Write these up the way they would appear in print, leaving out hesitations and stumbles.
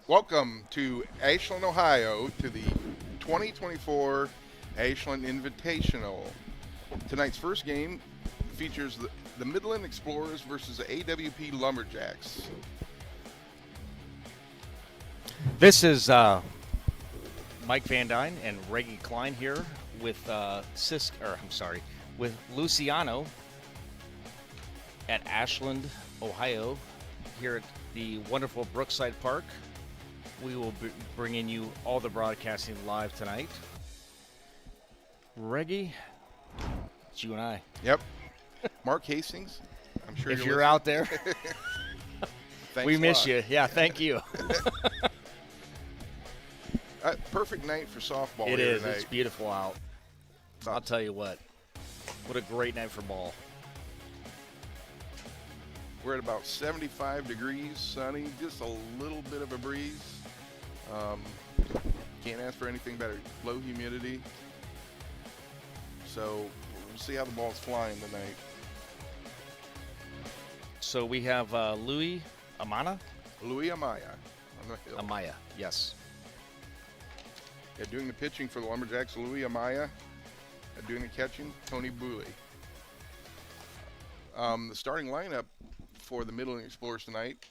Welcome to Ashland, Ohio, to the 2024 Ashland Invitational. Tonight's first game features the Midland Explorers versus the AWP Lumberjacks. This is Mike Van Dyne and Reggie Klein here with with Luciano at Ashland, Ohio, here at the wonderful Brookside Park. We will be bringing you all the broadcasting live tonight. Reggie, it's you and I. Yep. Mark Hastings, I'm sure If you're out there, we miss you. Yeah, thank you. Perfect night for softball. It is. Tonight. It's beautiful out. I'll tell you what a great night for ball. We're at about 75 degrees, sunny, just a little bit of a breeze. Can't ask for anything better. Low humidity. So we'll see how the ball's flying tonight. So we have Louis Amaya on the hill. Amaya, yes. Yeah, doing the pitching for the Lumberjacks, Louis Amaya. Doing the catching, Tony Booley. The starting lineup for the Midland Explorers tonight,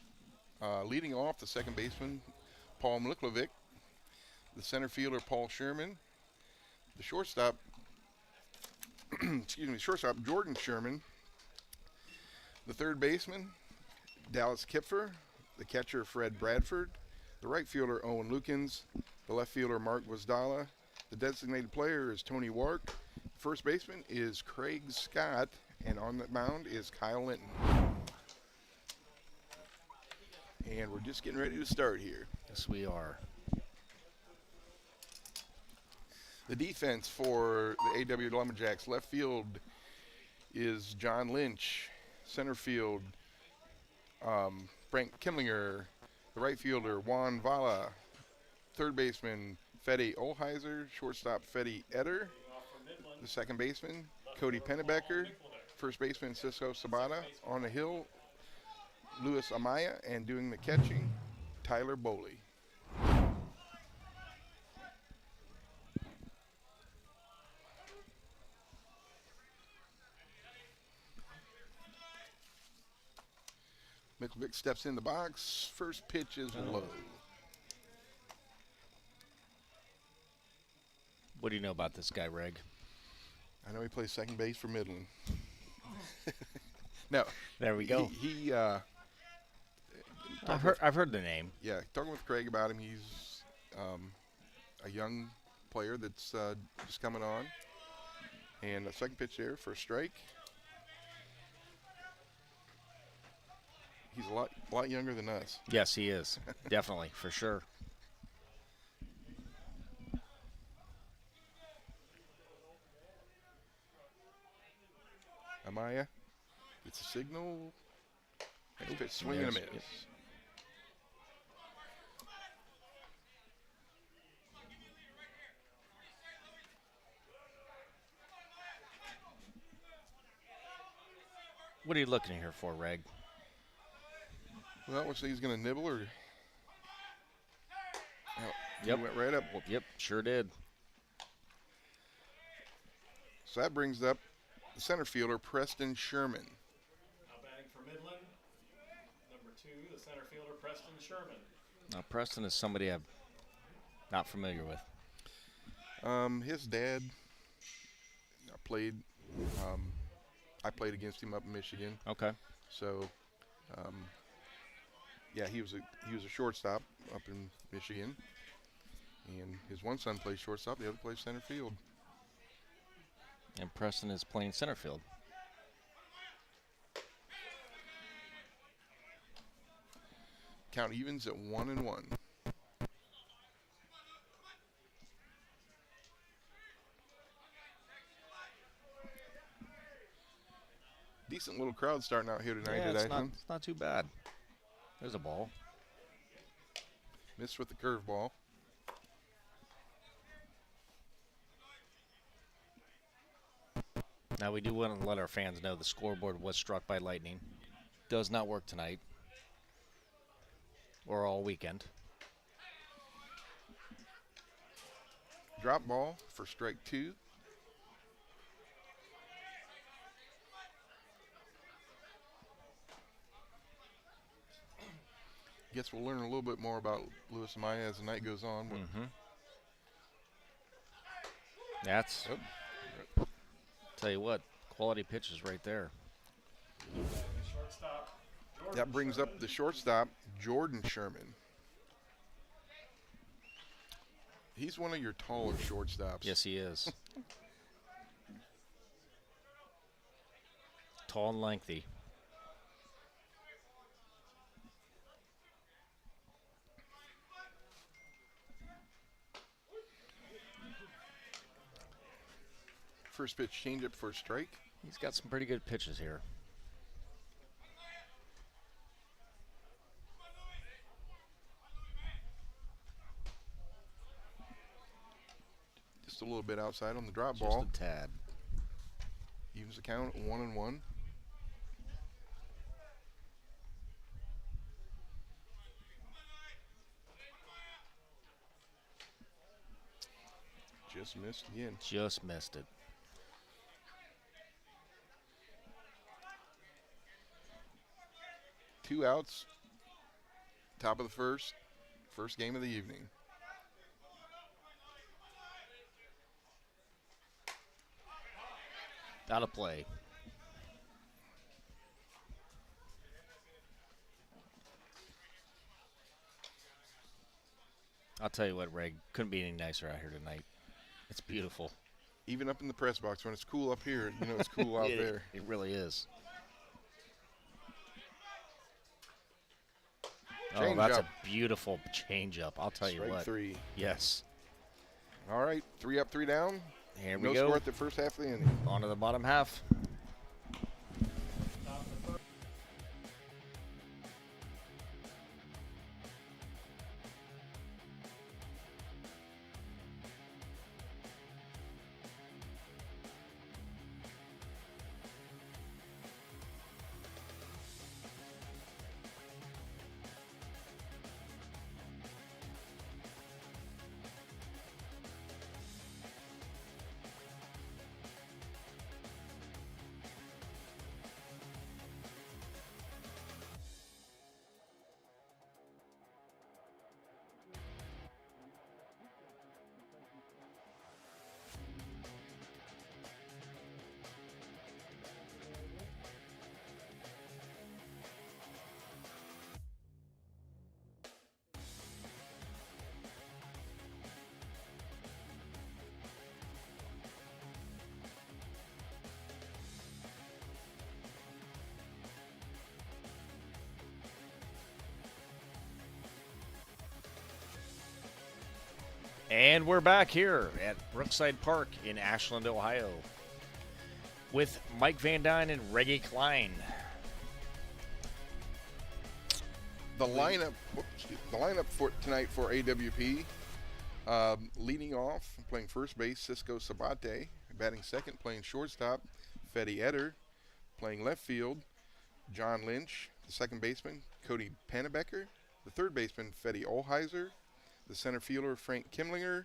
leading off the second baseman, Paul Mliklovic, the center fielder, Paul Sherman, the shortstop, Jordan Sherman, the third baseman, Dallas Kipfer, the catcher, Fred Bradford, the right fielder, Owen Lukens, the left fielder, Mark Wasdala, the designated player is Tony Wark, first baseman is Craig Scott, and on the mound is Kyle Linton. And we're just getting ready to start here. Yes, we are. The defense for the AW Lumberjacks, left field is John Lynch. Center field, Frank Kimlinger. The right fielder, Juan Vala. Third baseman, Fede Olheiser. Shortstop, Fede Eder. The second baseman, Cody Pennebecker. First baseman, Cisco Sabata. On the hill, Louis Amaya, and doing the catching, Tyler Boley. Mikovic steps in the box. First pitch is low. What do you know about this guy, Reg? I know he plays second base for Midland. No. There we go. I've heard the name. Yeah, talking with Craig about him. He's a young player that's just coming on. And the second pitch there for a strike. He's a lot younger than us. Yes, he is. Definitely, for sure. Amaya, it's a signal. Next pitch, swing and a miss. Yep. What are you looking here for, Reg? Well, looks like he's going to nibble or. Oh, Yep. He went right up. Yep, sure did. So that brings up the center fielder, Preston Sherman. Now batting for Midland, number 2, the center fielder, Preston Sherman. Now, Preston is somebody I'm not familiar with. His dad played. I played against him up in Michigan. Okay. So, yeah, he was a shortstop up in Michigan, and his one son plays shortstop, the other plays center field. And Preston is playing center field. Count evens at 1-1. Decent little crowd starting out here tonight Yeah, at it's Ashland. not too bad. There's a ball. Missed with the curveball. Now, we do want to let our fans know the scoreboard was struck by lightning. Does not work tonight or all weekend. drop ball for strike 2. Guess we'll learn a little bit more about Lewis Amaya as the night goes on. That's, Oh, tell you what, quality pitches right there. Shortstop. Jordan that brings up Sherman. the shortstop, Jordan Sherman. He's one of your taller shortstops. Yes, he is. Tall and lengthy. First pitch changeup for a strike. He's got some pretty good pitches here. Just a little bit outside on the drop Just ball. a tad. Evens the count 1-1. Just missed again. Just missed it. Two outs. Top of the first. First game of the evening. Out of play. I'll tell you what, Reg, couldn't be any nicer out here tonight. It's beautiful. Even up in the press box, when it's cool up here, you know it's cool out there. It really is. Oh, that's Change-up. a beautiful change-up. I'll tell you Strike what. 3. Yes. All right, 3 up, 3 down. Here we No go. score at the first half of the inning. On to the bottom half. Top of the first. And we're back here at Brookside Park in Ashland, Ohio, with Mike Van Dyne and Reggie Klein. The lineup for tonight for AWP, leading off, playing first base, Cisco Sabate. Batting second, playing shortstop, Fetty Eder. Playing left field, John Lynch. The second baseman, Cody Pannebecker. The third baseman, Fetty Olheiser. The center fielder, Frank Kimlinger.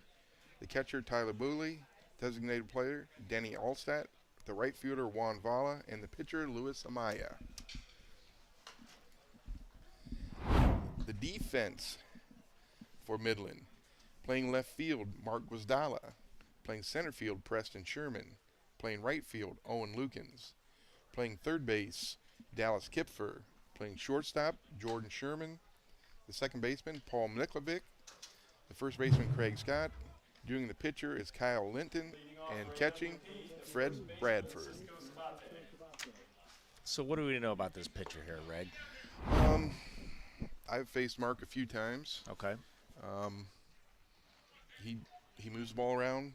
The catcher, Tyler Booley. Designated player, Danny Allstat. The right fielder, Juan Vala. And the pitcher, Luis Amaya. The defense for Midland. Playing left field, Mark Guasdala. Playing center field, Preston Sherman. Playing right field, Owen Lukens. Playing third base, Dallas Kipfer. Playing shortstop, Jordan Sherman. The second baseman, Paul Niklovic. The first baseman, Craig Scott. Doing the pitcher is Kyle Linton. Leading off And for catching, AWP, Fred first baseman, Bradford. Cisco Sabate. So what do we know about this pitcher here, Reg? I've faced Mark a few times. Okay. He moves the ball around,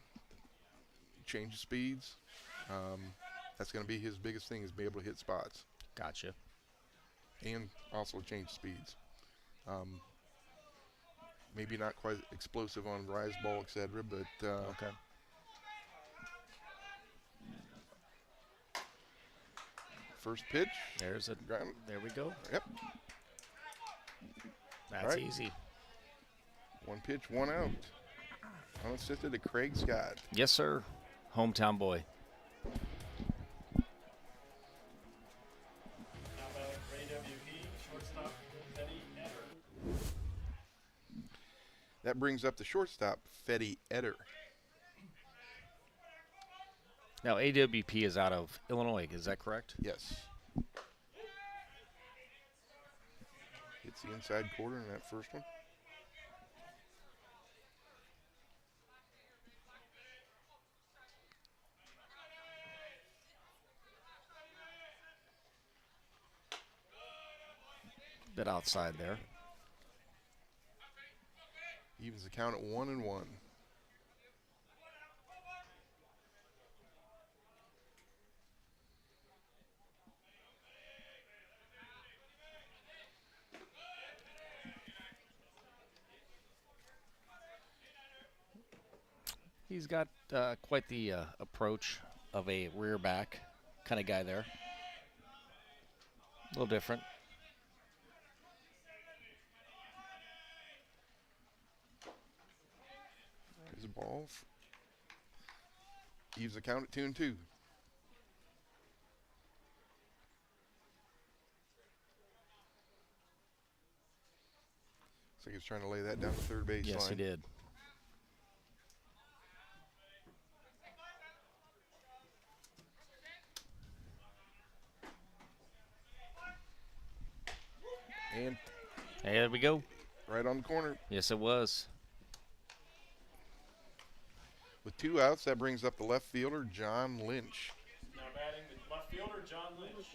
changes speeds. That's going to be his biggest thing, is be able to hit spots Gotcha. and also change speeds. Maybe not quite explosive on rise ball, etc., but Okay. first pitch. There's a. Ground. There we go. Yep. That's All right. easy. One pitch, one out. Unassisted to Craig Scott. Yes, sir. Hometown boy. Now batting for AWP, shortstop Betty Etter. That brings up the shortstop, Fetty Etter. Now, AWP is out of Illinois. Is that correct? Yes. Hits the inside quarter in that first one. Bit outside there. Evens the count at 1-1. He's got quite the approach of a rear back kind of guy there. A little different. There's a ball. Evens the count at 2-2. Looks like he's trying to lay that down the third base Yes, line. he did. And Hey, there we go. right on the corner. Yes, it was. With 2 outs, that brings up the left fielder, John Lynch. Now batting the left fielder John Lynch.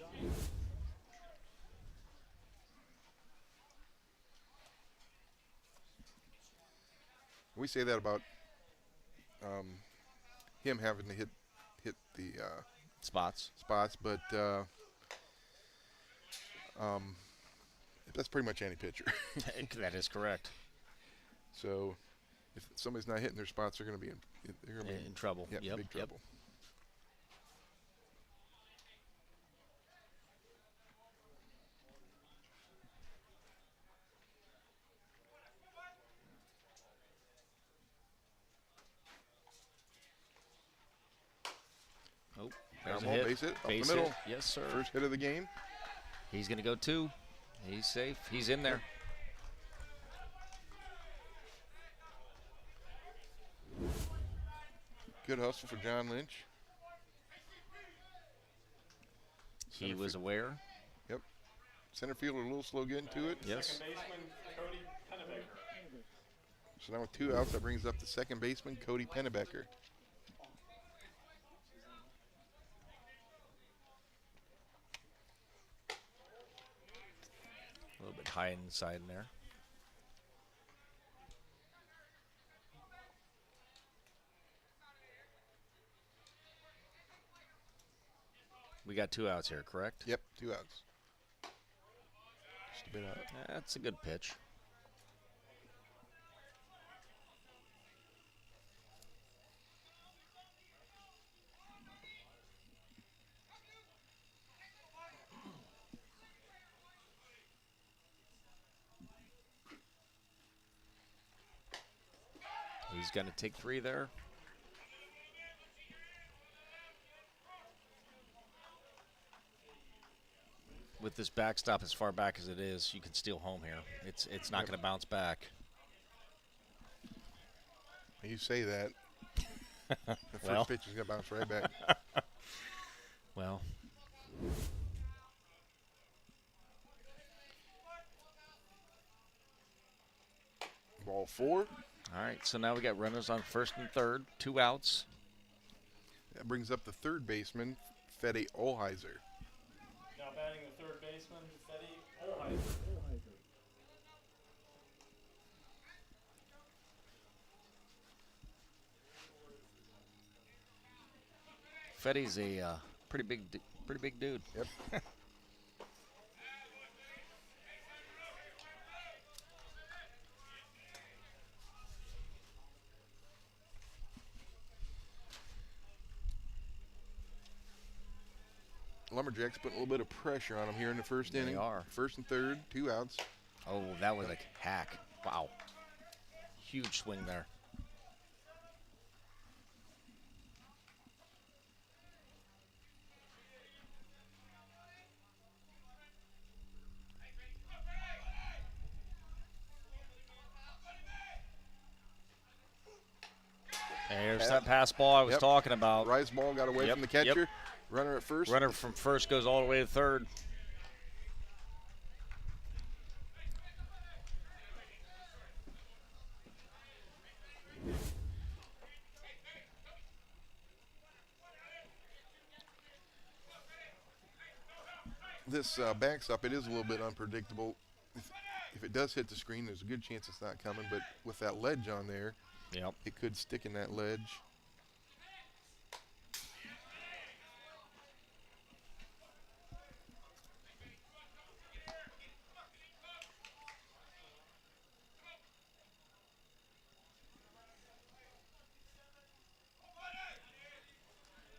We say that about him having to hit the Spots. spots, but that's pretty much any pitcher. That is correct. So if somebody's not hitting their spots, they're going to be In trouble. yeah, Yep, big yep. trouble. Oh, Ground there's a ball, hit. base hit, up the Base middle. hit. Yes, sir. First hit of the game. He's going to go 2. He's safe. He's in there. Good hustle for John Lynch. He Center was aware. Center fielder a little slow getting to it. Yes. Second baseman Cody Pennebaker. So now with 2 outs, that brings up the second baseman, Cody Pennebecker. A little bit high inside in there. We got 2 outs here, correct? Yep, 2 outs. Just a bit out. That's a good pitch. He's going to take 3 there. With this backstop as far back as it is, you can steal home here. It's not going to bounce back. You say that. The first Well. pitch is going to bounce right back. Well, Ball 4. all right. So now we got runners on first and third, 2 outs. That brings up the third baseman, Fetty Olheiser. Now batting the third baseman Betty Olheiser. Fetty's a pretty big dude. Yep. Lumberjacks putting a little bit of pressure on him here in the first They inning. are. First and third, 2 outs. Oh, that was a hack. Wow. Huge swing there. that pass ball I was talking about. Rise ball got away from the catcher. Runner at first. Runner from first goes all the way to third. This backstop, it is a little bit unpredictable. If it does hit the screen, there's a good chance it's not coming. But with that ledge on there, it could stick in that ledge.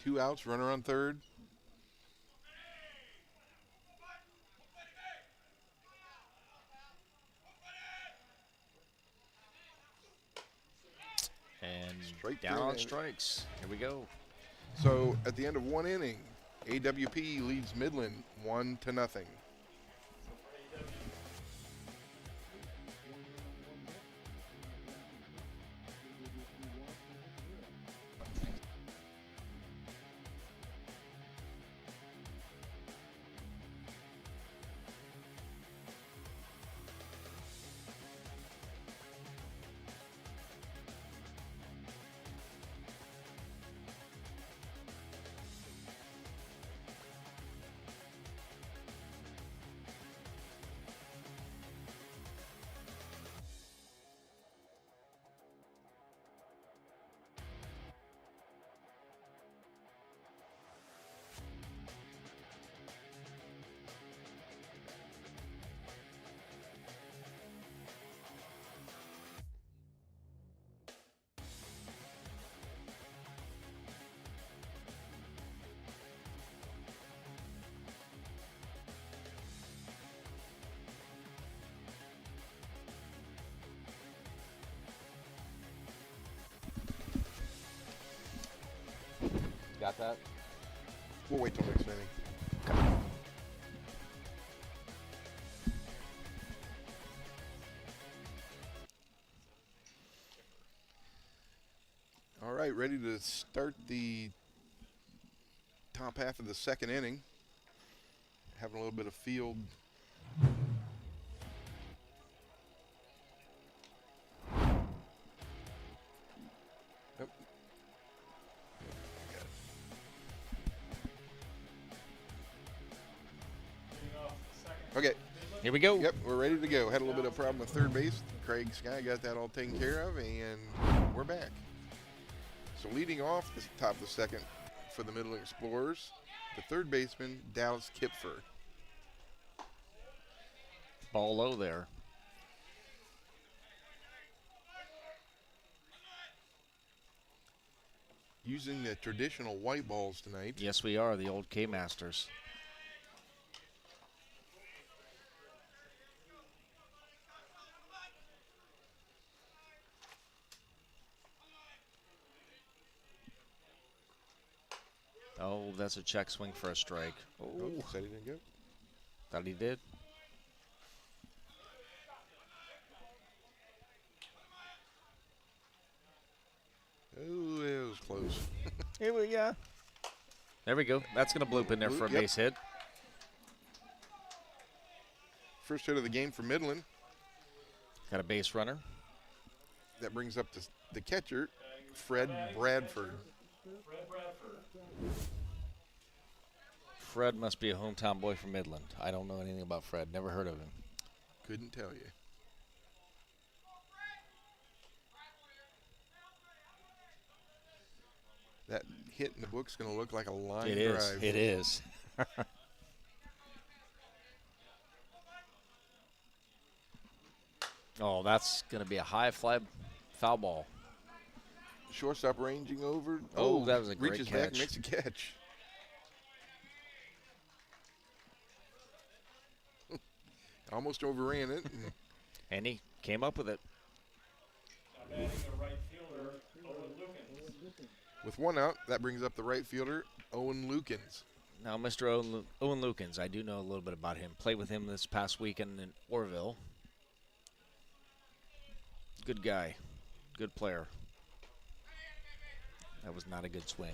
Two outs, runner on third. And Strike down three. on strikes. Here we go. So at the end of one inning, AWP leads Midland 1-0. Got that? We'll wait till next inning. All right, ready to start the top half of the second inning. Having a little bit of field. Yep. Okay. Here we go. Yep, we're ready to go. Had a little bit of problem with third base. Craig Sky got that all taken care of, and we're back. So leading off the top of the second for the Midland Explorers, the third baseman, Dallas Kipfer. Ball low there. Using the traditional white balls tonight. Yes, we are, the old K-Masters. Oh, that's a check swing for a strike. Oh, said he didn't go. Thought he did. Oh, it was close. Yeah. There we go. That's going to bloop in there for a base hit. First hit of the game for Midland. Got a base runner. That brings up the catcher, Fred Bradford. Fred must be a hometown boy from Midland. I don't know anything about Fred. Never heard of him. Couldn't tell you. That hit in the book's going to look like a line It drive. is. It is. Oh, that's going to be a high fly foul ball. Shortstop ranging over. Oh, that was a great reaches catch. back, makes a catch. Almost overran it. And he came up with it. Now batting the right fielder, Owen Lukens. With one out, that brings up the right fielder, Owen Lukens. Now, Mr. Owen Lukens, I do know a little bit about him. Played with him this past weekend in Orville. Good guy. Good player. That was not a good swing.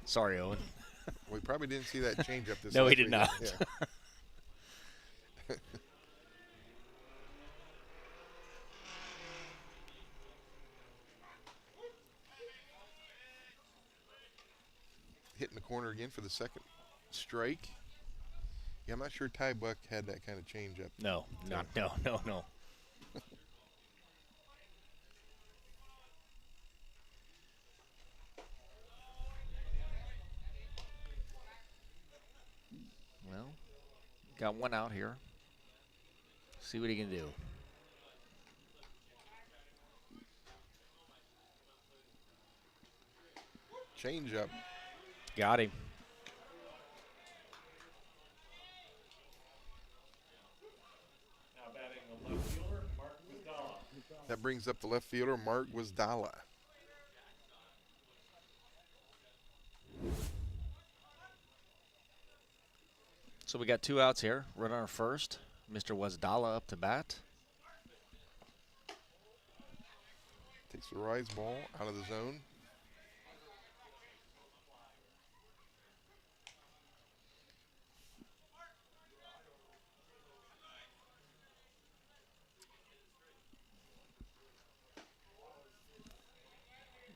Sorry, Owen. We probably didn't see that change up this. No, last he did weekend. not. Yeah. Hitting the corner again for the second strike. Yeah, I'm not sure Ty Buck had that kind of change up. No. Well, got one out here. See what he can do. Change up. Got him. Now batting the left fielder, Mark Wisdala. That brings up the left fielder, Mark Wisdala. So we got 2 outs here. Runner on first. Mr. Wasdala up to bat. Takes the rise ball out of the zone.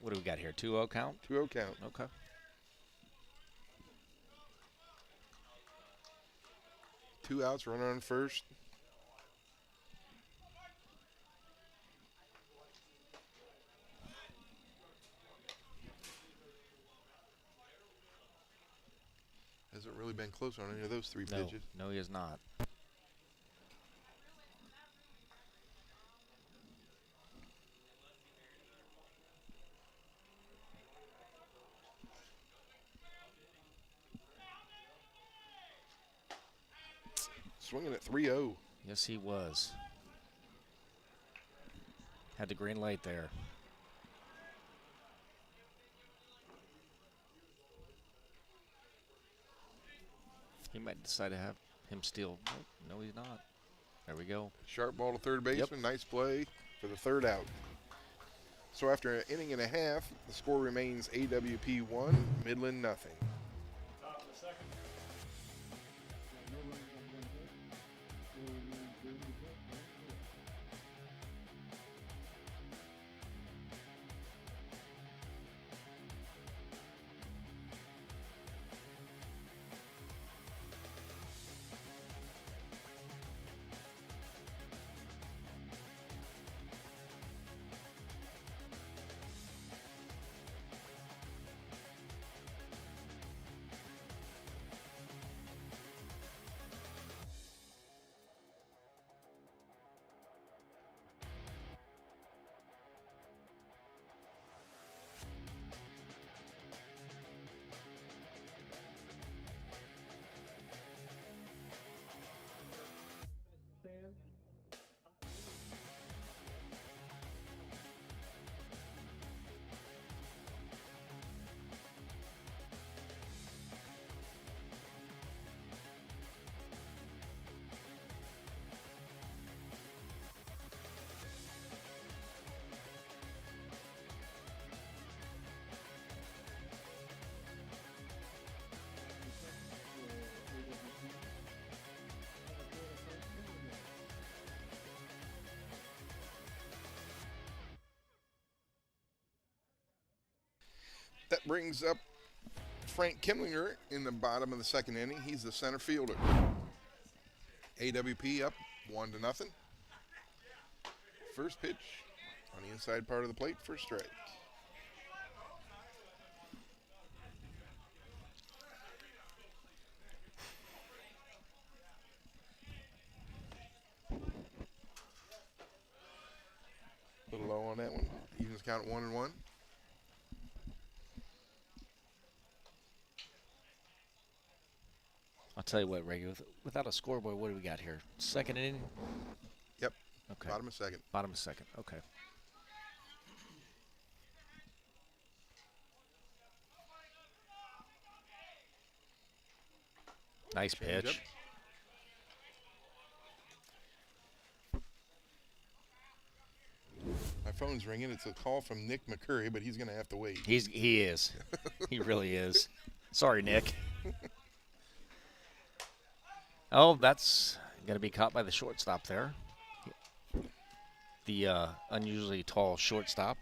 What do we got here? 2-0 count? 2-0 count. Okay. Two outs, runner on first. Hasn't really been close on any of those 3 pitches. No, he is not. Swinging at 3-0. Yes, he was. Had the green light there. He might decide to have him steal. Nope, no, he's not. There we go. Sharp ball to third baseman. Nice play for the 3rd out. So after an inning and a half, the score remains AWP 1, Midland nothing. Top of the second. That brings up Frank Kimlinger in the bottom of the 2nd inning. He's the center fielder. AWP up 1-0. First pitch on the inside part of the plate for a strike. A little low on that one. Evens count at 1-1. I'll tell you what, Reggie, without a scoreboard, what do we got here? 2nd inning? Yep. Okay. Bottom of 2nd. Bottom of 2nd. Okay. Nice Change pitch. I phone's ringing. It's a call from Nick McCurry, but he's going to have to wait. He is. He really is. Sorry, Nick. Oh, that's going to be caught by the shortstop there. The unusually tall shortstop.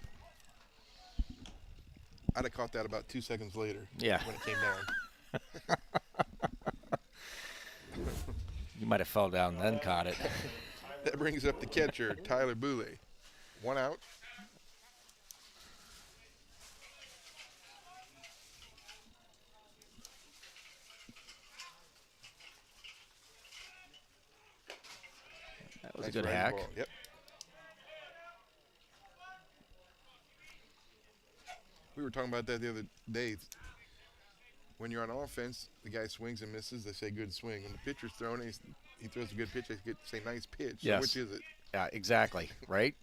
I'd have caught that about 2 seconds later. Yeah. When it came down. You might have fell down and then caught it. That brings up the catcher, Tyler Boulay. 1 out. That was Nice a good right hack. ball. Yep. We were talking about that the other day. When you're on offense, the guy swings and misses. They say good swing. When the pitcher's throwing, he throws a good pitch. They say nice pitch. Yes. So which is it? Yeah, exactly. Right?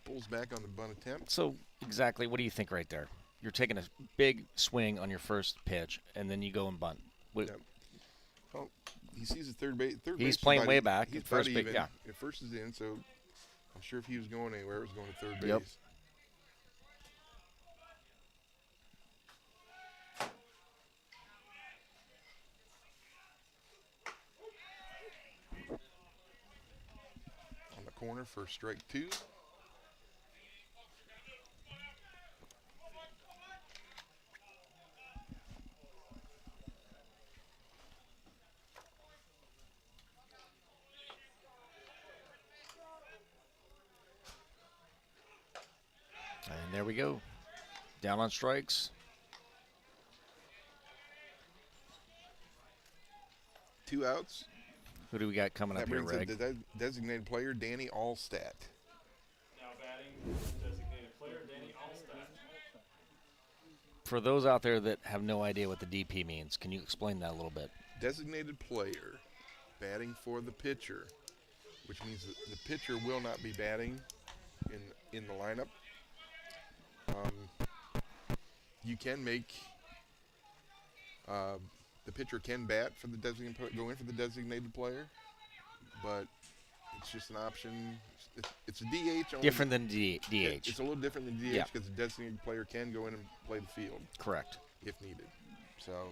Pulls back on the bunt attempt. So, exactly, what do you think right there? You're taking a big swing on your first pitch, and then you go and bunt. Yep. Well, he sees the third base. He's playing way back. He's First about base, even. yeah. If first is in, so I'm sure if he was going anywhere, it was going to third base. Yep. On the corner for strike 2. And there we go. Down on strikes. 2 outs. Who do we got coming That up here, brings up Reg? the designated player, Danny Allstat. Now batting, designated player Danny Allstat. For those out there that have no idea what the DP means, can you explain that a little bit? Designated player, batting for the pitcher, which means that the pitcher will not be batting in the lineup. You can make the pitcher can bat for the go in for the designated player, but it's just an option. It's a DH. Only. Different than DH. It's a little different than DH Yeah. because the designated player can go in and play the field Correct. if needed. So,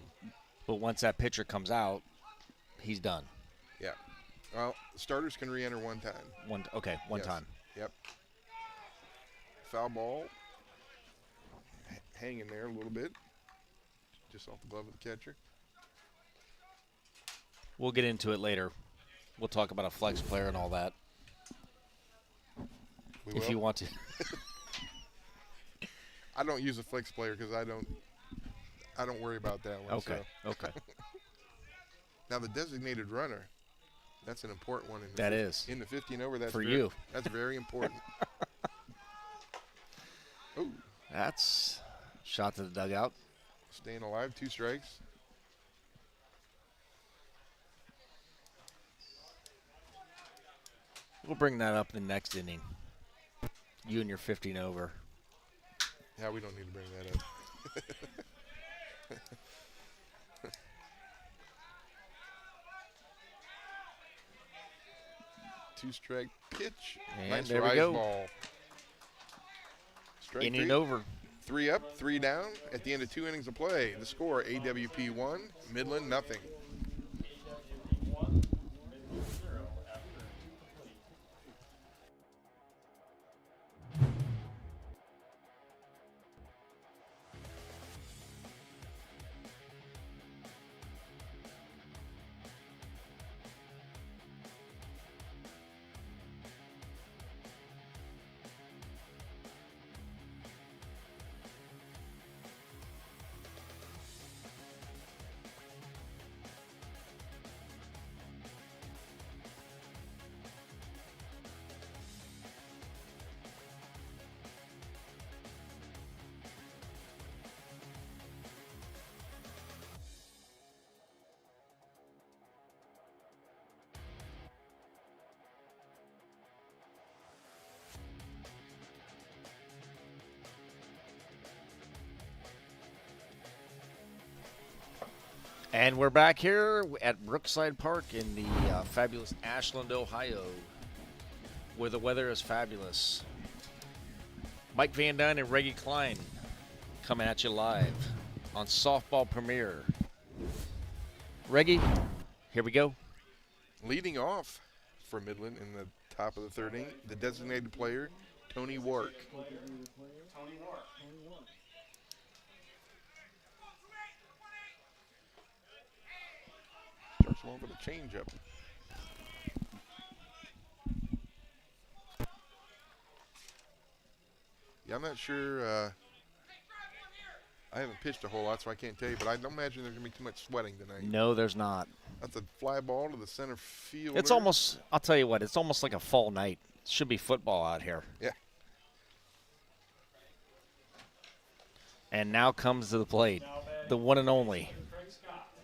But once that pitcher comes out, he's done. yeah. Well, starters can re-enter one time. One Yes. time. Yep. Foul ball. Hanging there a little bit. Just off the glove of the catcher. We'll get into it later. We'll talk about a flex player and all that We if will. you want to. I don't use a flex player because I don't worry about that one. Okay. So. Okay. Now the designated runner, that's an important one. That is. In the 50 and over, that's For very, you. That's very important. Oh, That's shot to the dugout. staying alive, 2 strikes. We'll bring that up in the next inning. You and your 15 over. Yeah, we don't need to bring that up. 2-strike pitch. And Nice there we rise go. ball. Strike Inning 3. over. 3 up, 3 down. At the end of 2 innings of play, the score: AWP 1, Midland nothing. AWP 1, Midland 0 after 2 complete. And we're back here at Brookside Park in the fabulous Ashland, Ohio. where the weather is fabulous. Mike Van Dyne and Reggie Klein coming at you live on Softball Premiere. Reggie, here we go. Leading off for Midland in the top of the third inning, the designated player, Tony Wark. Tony Wark. Starts along with a changeup. Yeah, I'm not sure. I haven't pitched a whole lot, so I can't tell you, but I don't imagine there's going to be too much sweating tonight. No, there's not. That's a fly ball to the center fielder. It's almost, I'll tell you what, it's almost like a fall night. It should be football out here. Yeah. And now comes to the plate, the one and only.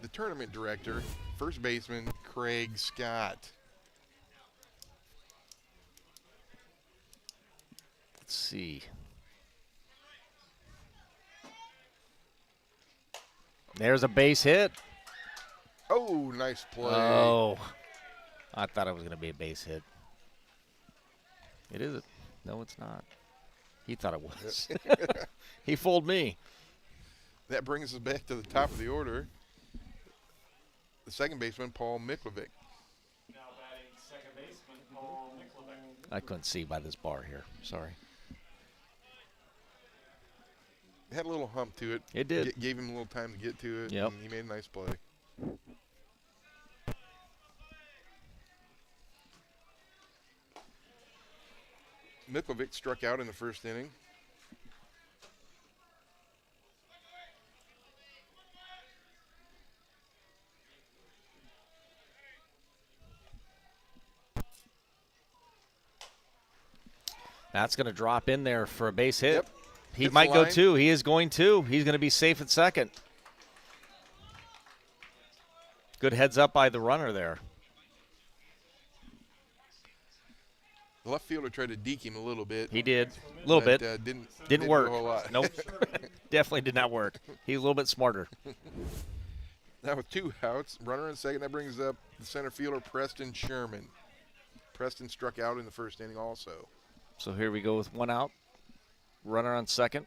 The tournament director, first baseman, Craig Scott. Let's see. There's a base hit. Oh, nice play. Oh, I thought it was going to be a base hit. It isn't. No, it's not. He thought it was. He fooled me. That brings us back to the top of the order. The second baseman, Paul Miklovic. Now batting second baseman, Paul Miklovic. I couldn't see by this bar here. Sorry. It had a little hump to it. It did. Gave him a little time to get to it. Yep. And he made a nice play. Miklovic struck out in the first inning. That's going to drop in there for a base hit. Yep. He Hits might the go line. two. He is going to. He's going to be safe at second. Good heads up by the runner there. The left fielder tried to deke him a little bit. He did. A little but, bit. Didn't Didn't do work. a whole lot. Nope. Definitely did not work. He's a little bit smarter. Now with two outs, runner in second, that brings up the center fielder, Preston Sherman. Preston struck out in the first inning also. So here we go with one out. Runner on second.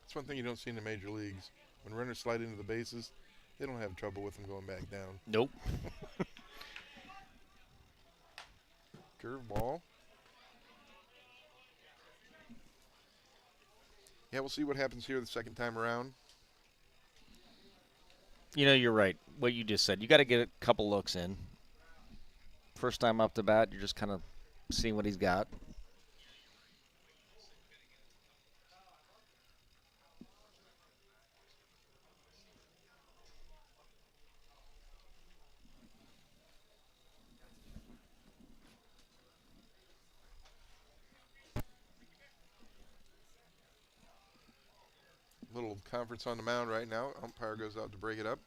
That's one thing you don't see in the major leagues. When runners slide into the bases, they don't have trouble with them going back down. Nope. Curve ball. Yeah, we'll see what happens here the second time around. You know, you're right. What you just said. You got to get a couple looks in. First time up to bat, you're just kind of seeing what he's got. Little conference on the mound right now. Umpire goes out to break it up.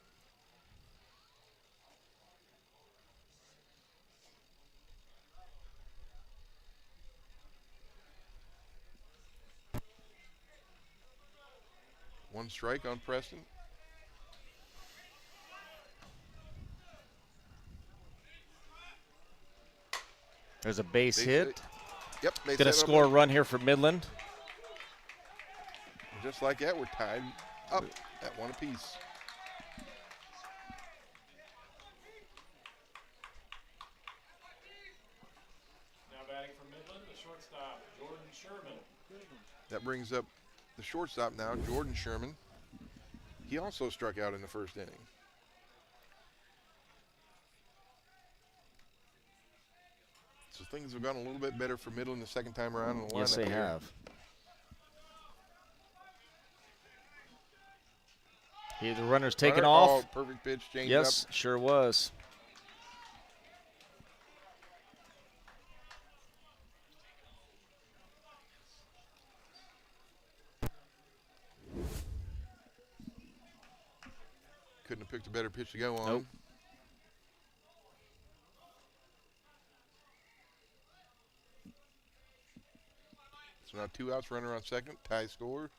One strike on Preston. There's a base Base hit. Yep, they Going to set up score a run here for Midland. just like that. We're tied up at one apiece. Now batting for Midland, the shortstop, Jordan Sherman. That brings up the shortstop now, Jordan Sherman. He also struck out in the first inning. So things have gone a little bit better for Midland the second time around in the lineup. Yes, they here. have. Here, the runner's taken Runner- off. Oh, perfect pitch, change Yes, up. sure was. Couldn't have picked a better pitch to go on. Nope. So now 2 outs, runner on second, tie score.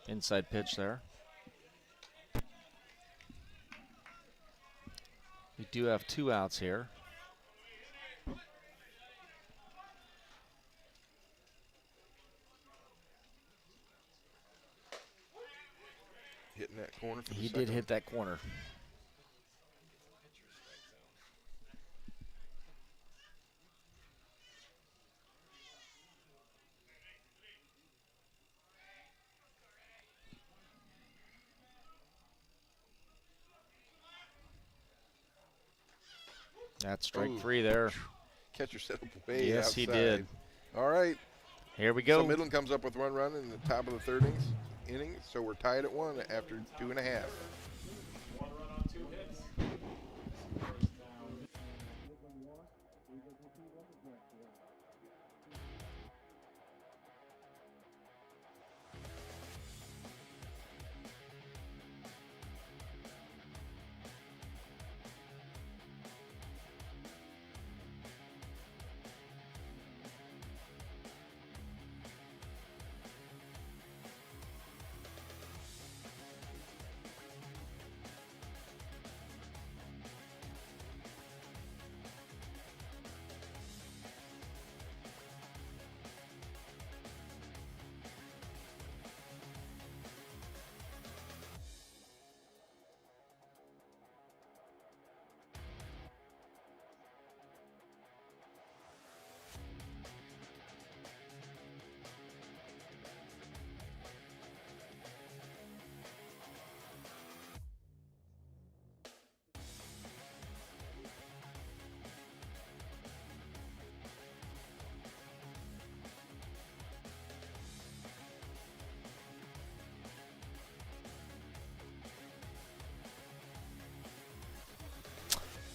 Inside pitch there. We do have 2 outs here. Hitting that corner for the He second. did hit that corner. That's strike Ooh. 3 there. Catcher set up way Yes, outside. he did. All right. Here we So go. Midland comes up with 1 run in the top of the third inning. So we're tied at 1 after 2.5. 1 run on 2 hits. First down.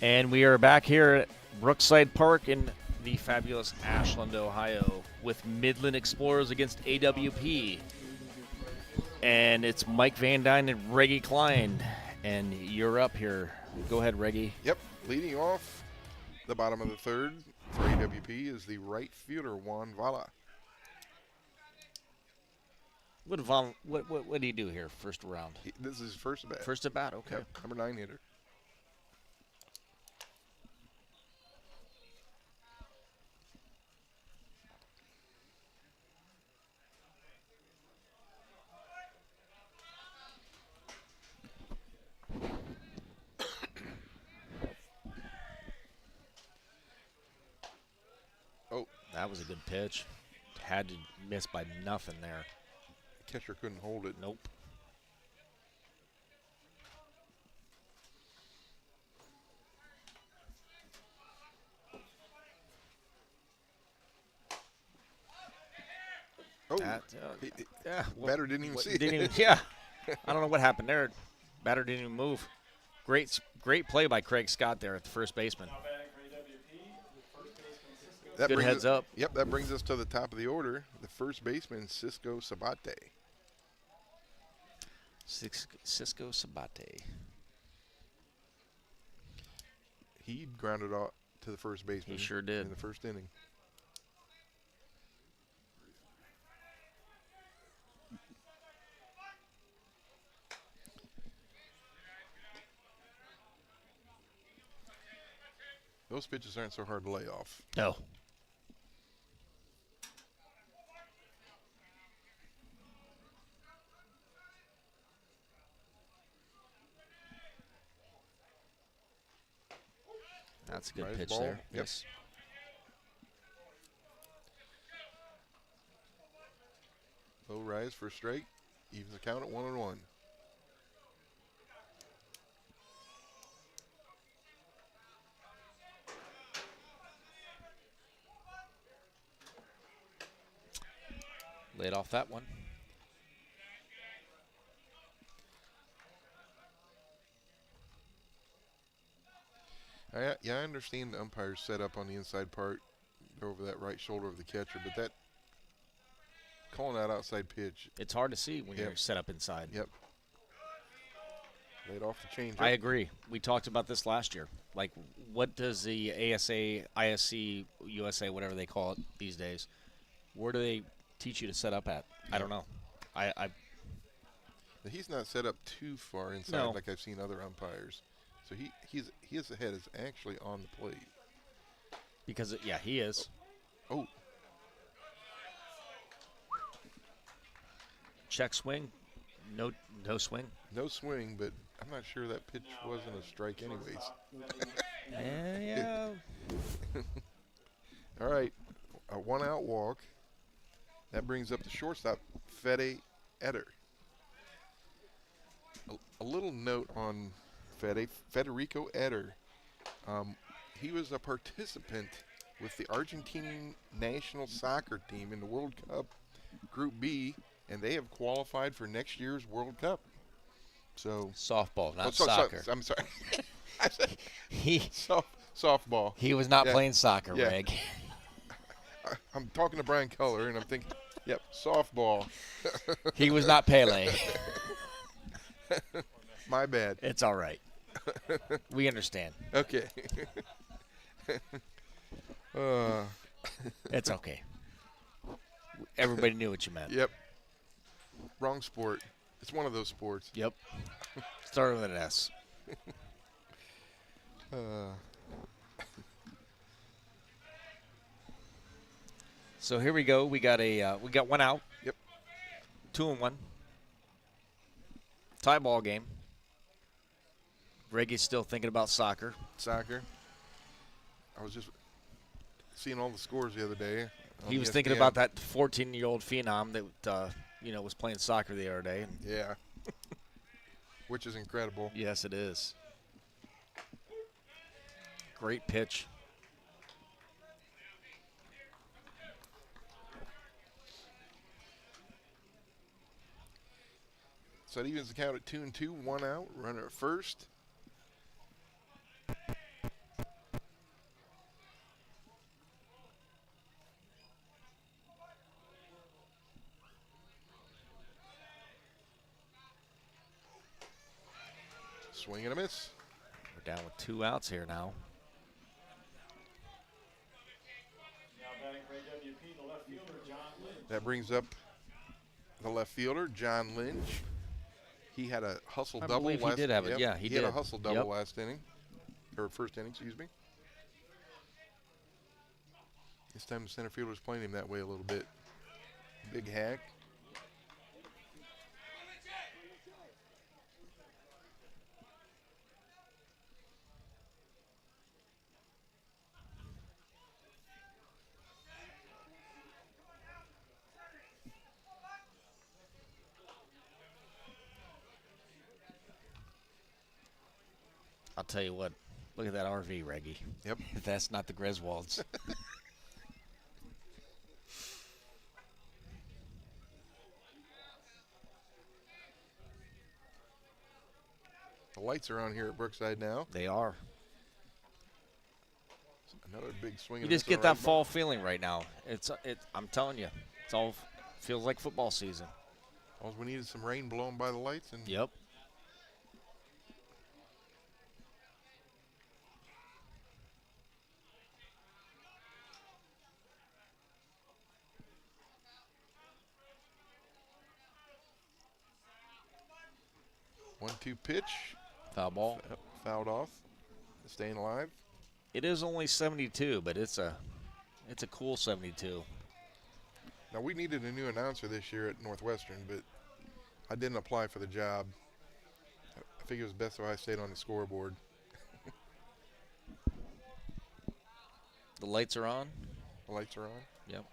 And we are back here at Brookside Park in the fabulous Ashland, Ohio, with Midland Explorers against AWP. And it's Mike Van Dyne and Reggie Klein. And you're up here. Go ahead, Reggie. Yep. Leading off the bottom of the third for AWP is the right fielder, Juan Vala. What do you do here, first round? This is his first at bat. First at bat, okay. Yep. Number 9 hitter. Oh, That was a good pitch. Had to miss by nothing there. catcher couldn't hold it. Nope. Oh, That, yeah, batter didn't even see didn't it. even- yeah. I don't know what happened there. Batter didn't even move. Great play by Craig Scott there at the first baseman. Now batting for AWP, the first baseman Cisco. That Good brings heads us- up. Yep, that brings us to the top of the order. The first baseman, Cisco Sabate. Cisco Sabate. He grounded out to the first baseman. He sure did. In the first inning. Those pitches aren't so hard to lay off. No. That's a good Right as pitch ball. there. Yep. Yes. Low rise for a strike. Evens the count at 1-1. Laid off that one. I understand the umpire's set up on the inside part over that right shoulder of the catcher, but that calling that outside pitch, It's hard to see when Yep. you're set up inside. yep. Laid off the change. I agree. We talked about this last year. Like, what does the ASA, ISC, USA, whatever they call it these days, where do they teach you to set up at? I don't know. I He's not set up too far inside No. like I've seen other umpires. So his head is actually on the plate. because yeah, he is. Oh, Check swing. No swing. no swing, but I'm not sure that pitch wasn't a strike anyways. Yeah. All right, a 1-out walk. That brings up the shortstop, Eder. A little note on Federico Eder. He was a participant with the Argentinian national soccer team in the World Cup Group B, and they have qualified for next year's World Cup. So Softball, not so- soccer. I'm sorry. I said He softball. he was not Yeah. playing soccer, Yeah. Reg. I'm talking to Brian Culler, and I'm thinking, yep, softball. He was not Pele. My bad. It's all right. We understand. Okay. It's okay. Everybody knew what you meant. Yep. Wrong sport. It's one of those sports. Yep. Started with an S. So here we go. We got 1 out. Yep. 2-1. Tie ball game. Reggie's still thinking about soccer. Soccer. I was just seeing all the scores the other day. He was ESPN. thinking about that 14-year-old phenom that was playing soccer the other day. And Yeah. Which is incredible. yes, it is. Great pitch. So that evens the count at 2-2, 1 out. Runner at first. Swing and a miss. We're down with 2 outs here now. Now batting for AWP, the left fielder, John Lynch. That brings up the left fielder, John Lynch. He had a hustle I double believe he last did have it. yep, Yeah, he had a did. hustle double Yep. last inning. Or first inning, excuse me. This time the center fielder's playing him that way a little bit. Big hack. I'll tell you what. Look at that RV, Reggie. Yep. If that's not the Griswolds. The lights are on here at Brookside now. They are. Another big swing. You and a just miss get on that right fall feeling right now. I'm telling you, it's all feels like football season. All we needed some rain blowing by the lights, and Yep. One-two pitch, Foul ball. fouled off, staying alive. It is only 72, but it's a cool 72. Now we needed a new announcer this year at Northwestern, but I didn't apply for the job. I figured it was best if I stayed on the scoreboard. The lights are on. The lights are on. Yep.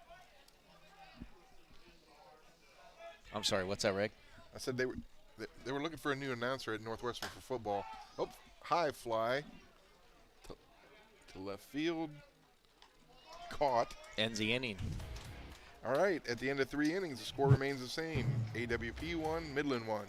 I'm sorry. What's that, Rick? I said they were looking for a new announcer at Northwestern for football. Oh, high fly to left field. Caught. Ends the inning. All right, at the end of 3 innings, the score remains the same. AWP 1, Midland 1.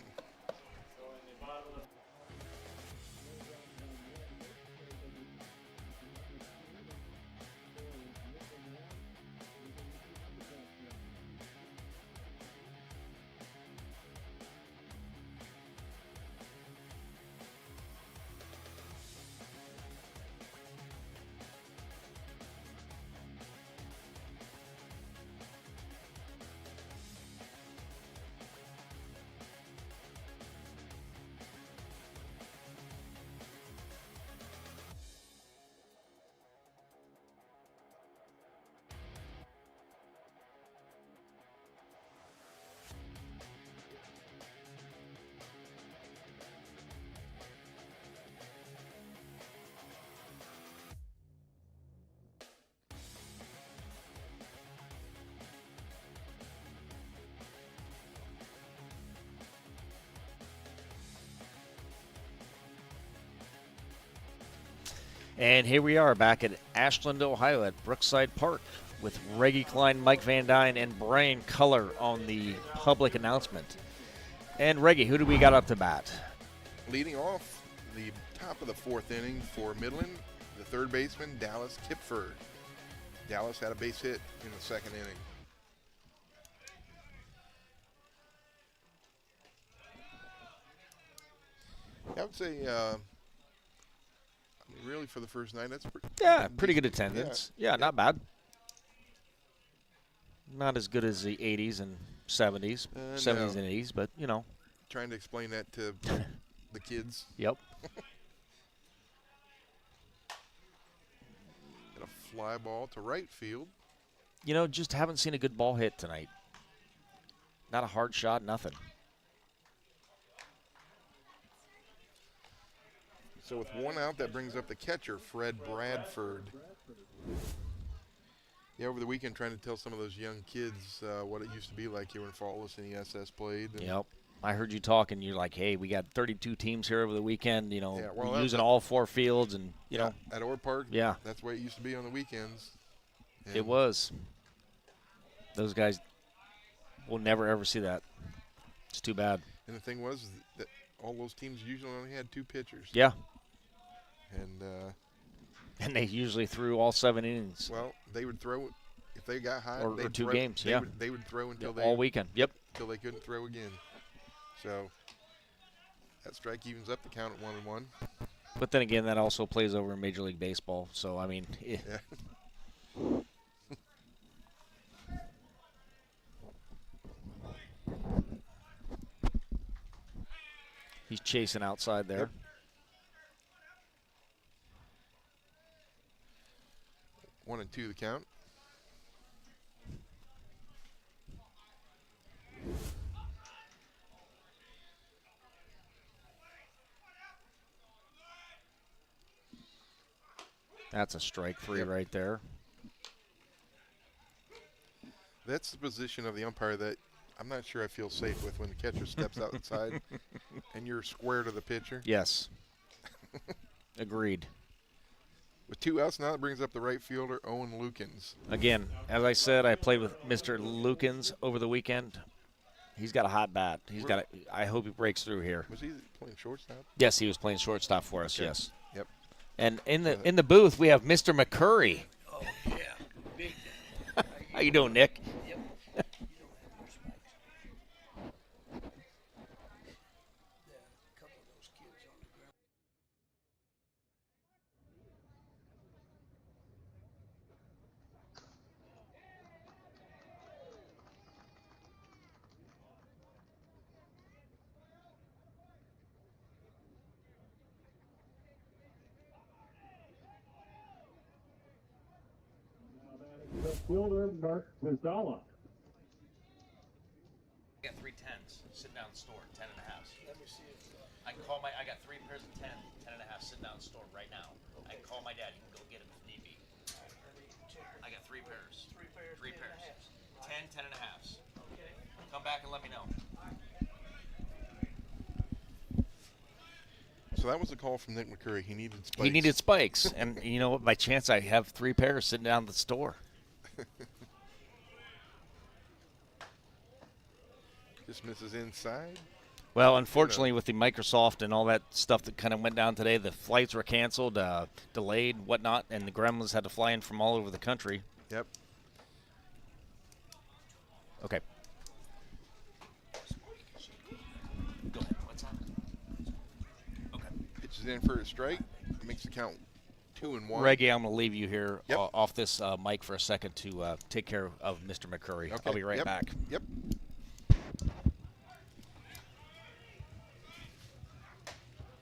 And here we are back at Ashland, Ohio at Brookside Park with Reggie Klein, Mike Van Dyne, and Brian Culler on the public announcement. And Reggie, who do we got up to bat? Leading off the top of the fourth inning for Midland, the third baseman, Dallas Kipfer. Dallas had a base hit in the second inning. I would say, really for the first night, that's pretty good attendance. Yeah, not bad. Not as good as the 80s and 70s, 70s and 80s, but, you know. Trying to explain that to the kids. Yep. Got a fly ball to right field. You know, just haven't seen a good ball hit tonight. Not a hard shot, nothing. So with one out, that brings up the catcher, Fred Bradford. Yeah, over the weekend trying to tell some of those young kids what it used to be like here when Faultless and ESS played. And yep. I heard you talking. You're like, hey, we got 32 teams here over the weekend, you know, yeah, well, we're using all four fields and, you know. At Orr Park, yeah, that's the way it used to be on the weekends. And it was. Those guys will never, ever see that. It's too bad. And the thing was that all those teams usually only had two pitchers. Yeah. And they usually threw all 7 innings. Well, they would throw if they got hot. Or they'd two throw, games, they yeah. They would throw until all weekend. Yep. Until they couldn't throw again. So that strike evens up the count at 1-1. But then again, that also plays over in Major League Baseball. So, I mean. Yeah. He's chasing outside there. Yep. 1-2 the count. That's a strike 3 right there. That's the position of the umpire that I'm not sure I feel safe with when the catcher steps outside and you're square to the pitcher. Yes. Agreed. With 2 outs now, it brings up the right fielder, Owen Lukens. Again, as I said, I played with Mr. Lukens over the weekend. He's got a hot bat. I hope he breaks through here. Was he playing shortstop? Yes, he was playing shortstop for us. Okay. Yes. Yep. And in the booth we have Mr. McCurry. Oh yeah, big. How you doing, Nick? Yep. The fielder, Mark Vizdala. I got 3 10s sitting down in the store, 10 and a half. Let me see it. I got 3 pairs of 10 and a half sitting down in the store right now. I can call my dad. He can go get them if need be. I got 3 pairs. 3 pairs. 3 10 pairs. and a half. 10 and a halves. Okay. Come back and let me know. So that was a call from Nick McCurry. He needed spikes. He needed spikes, and you know what? By chance, I have 3 pairs sitting down at the store. Just misses inside. Well, unfortunately, with the Microsoft and all that stuff that kind of went down today, the flights were canceled, delayed, whatnot, and the Gremlins had to fly in from all over the country. Yep. Okay. Go ahead. What's that? Okay. Pitches in for a strike. Makes the count 2-1. Reggie, I'm going to leave you here Yep. off this mic for a second to take care of Mr. McCurry. Okay. I'll be right Yep. back. Yep.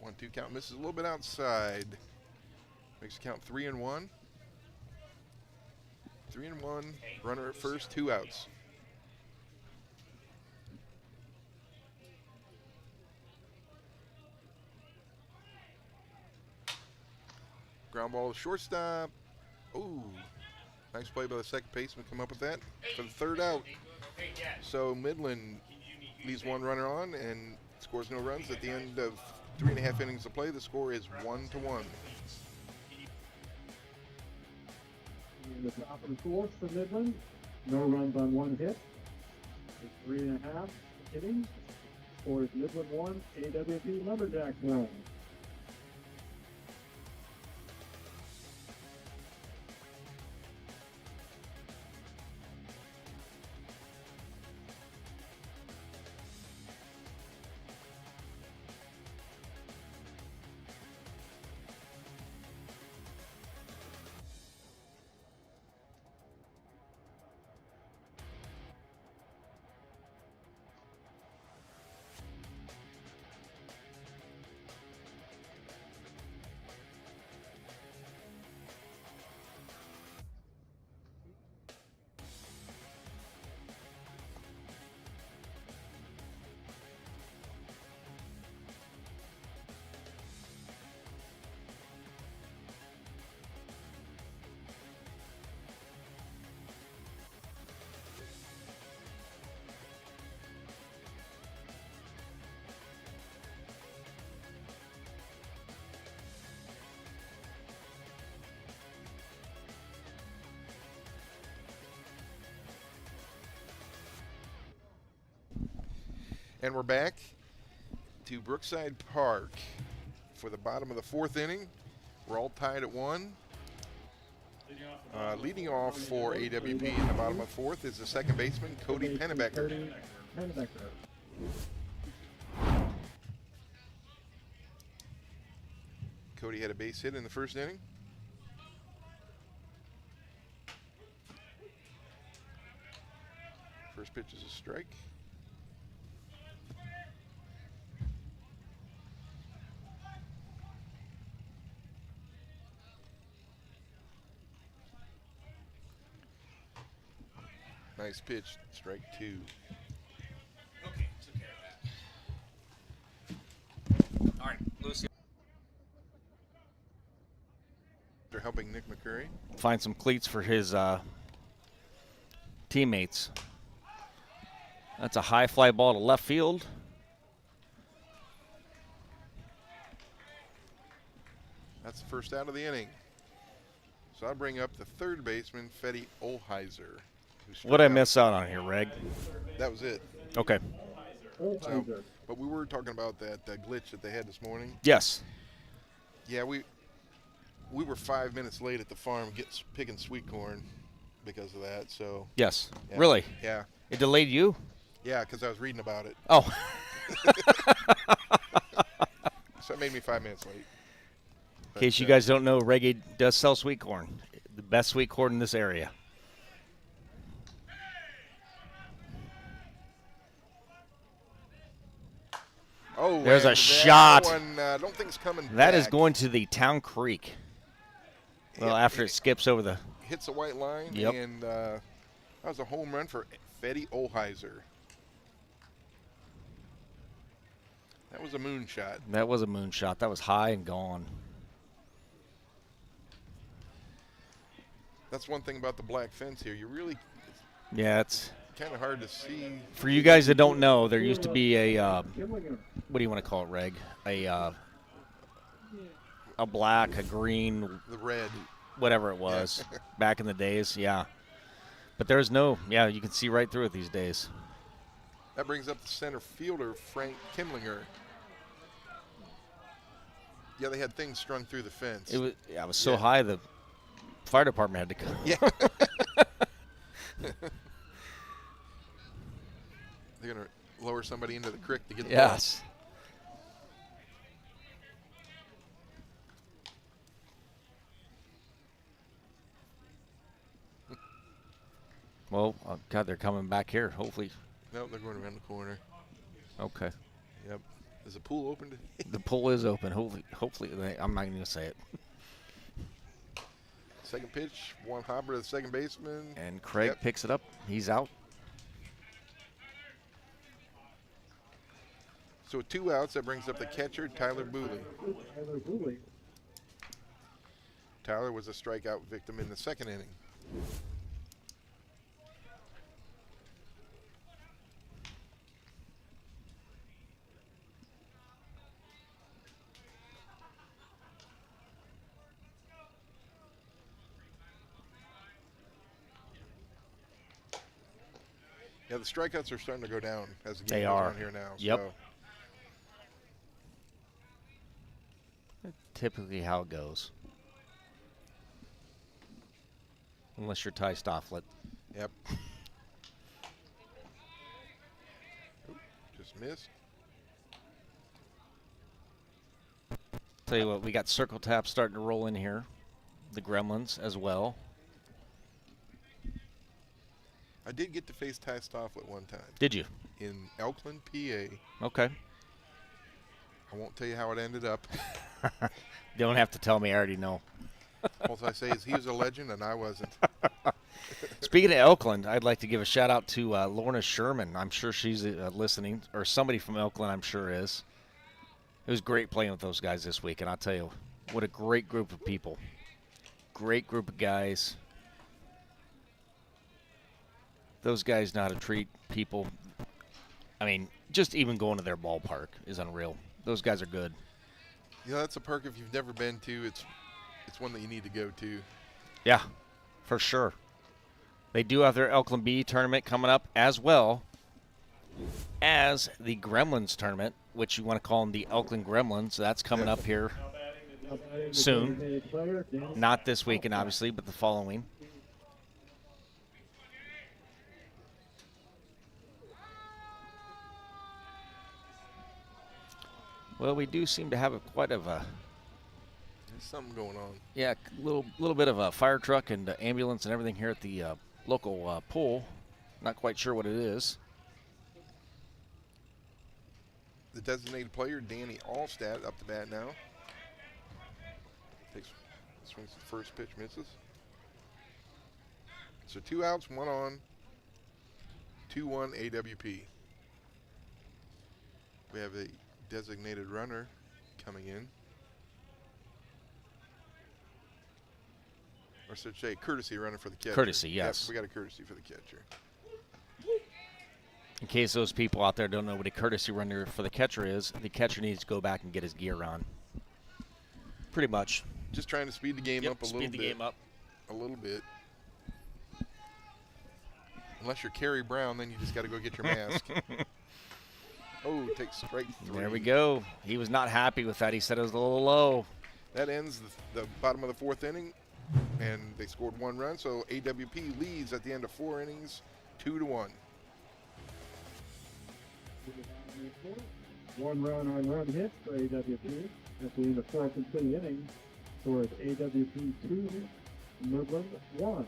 1-2 count. Misses a little bit outside. Makes the count 3-1. 3-1. Runner at first. 2 outs. Ground ball to shortstop. Ooh. Nice play by the second baseman. Come up with that for the 3rd out. So Midland leaves 1 runner on and scores no runs at the end of 3.5 innings of play. The score is 1-1. In the top of the fourth for Midland, no runs on one hit. It's 3.5 innings. Score is Midland 1, AWP Lumberjacks 1. And we're back to Brookside Park for the bottom of the fourth inning. We're all tied at 1. Leading off for AWP in the bottom of the fourth is the second baseman, Cody Pennebecker. Cody had a base hit in the first inning. First pitch is a strike. Nice pitch, strike 2. Okay, took care of that. All right, Lucy. They're helping Nick McCurry. Find some cleats for his teammates. That's a high fly ball to left field. That's the first out of the inning. So I'll bring up the third baseman, Fetty Olheiser. What'd I miss out on here, Reg? That was it. Okay. So, but we were talking about that glitch that they had this morning. Yes. Yeah, we were 5 minutes late at the farm picking sweet corn because of that. So Yes. yeah. Really? Yeah. It delayed you? Yeah, because I was reading about it. Oh. So it made me 5 minutes late. In case you guys don't know, Reggae does sell sweet corn. The best sweet corn in this area. Oh, there's a that shot. One, I don't think it's coming That back. is going to the Town Creek. Well, after it skips over the... Hits the white line, Yep. And that was a home run for Fetty Olheiser. That was a moonshot. That was a moonshot. That was high and gone. That's one thing about the black fence here. You really Yeah, it's... kind of hard to see. For you guys that don't know, there used to be a... what do you want to call it, Reg? A black, a green... The red. Whatever it was back in the days, yeah. But there's no... Yeah, you can see right through it these days. That brings up the center fielder, Frank Kimlinger. Yeah, they had things strung through the fence. It was so high the fire department had to come. Yeah. They're going to lower somebody into the creek to get the Yes. Well, God, they're coming back here. Hopefully. No, they're going around the corner. Okay. Yep. Is the pool open today? The pool is open. Hopefully, I'm not going to say it. Second pitch, one hopper to the second baseman. And Craig picks it up. He's out. So with 2 outs, that brings up the catcher, Tyler Booley. Tyler was a strikeout victim in the second inning. Yeah, the strikeouts are starting to go down as the game They goes are. on here now. Yep. So. Typically how it goes. Unless you're Ty Stofflet. Yep. Oop, just missed. Tell you what, we got circle tap starting to roll in here. The Gremlins as well. I did get to face Ty Stofflet one time Did you? in Elkland, PA. Okay. I won't tell you how it ended up. Don't have to tell me, I already know. All I say is he was a legend and I wasn't. Speaking of Elkland, I'd like to give a shout out to Lorna Sherman. I'm sure she's listening, or somebody from Elkland I'm sure is. It was great playing with those guys this week, and I'll tell you, what a great group of people. Great group of guys. Those guys know how to treat people. I mean, just even going to their ballpark is unreal. Those guys are good. You know, that's a perk if you've never been to. It's one that you need to go to. Yeah, for sure. They do have their Elkland B tournament coming up as well as the Gremlins tournament, which you want to call them the Elkland Gremlins. That's coming up here soon. Not this weekend, obviously, but the following. Well, we do seem to have quite of a There's something going on. yeah, little bit of a fire truck and ambulance and everything here at the local pool. Not quite sure what it is. The designated player, Danny Allstat, up to bat now. Swings the first pitch, misses. So 2 outs, 1 on. 2-1 AWP. We have a designated runner coming in. Or should I say courtesy runner for the catcher. Courtesy, yes. Yep, we got a courtesy for the catcher. In case those people out there don't know what a courtesy runner for the catcher is, the catcher needs to go back and get his gear on. Pretty much. Just trying to speed the game up a little bit. Speed the game up. A little bit. Unless you're Kerry Brown, then you just got to go get your mask. Oh, takes strike 3. There we go. He was not happy with that. He said it was a little low. That ends the bottom of the 4th inning, and they scored 1 run. So AWP leads at the end of 4 innings, 2-1. 1 run on 1 hit for AWP at the end of 4th and 5th inning. Score is AWP 2, Midland 1.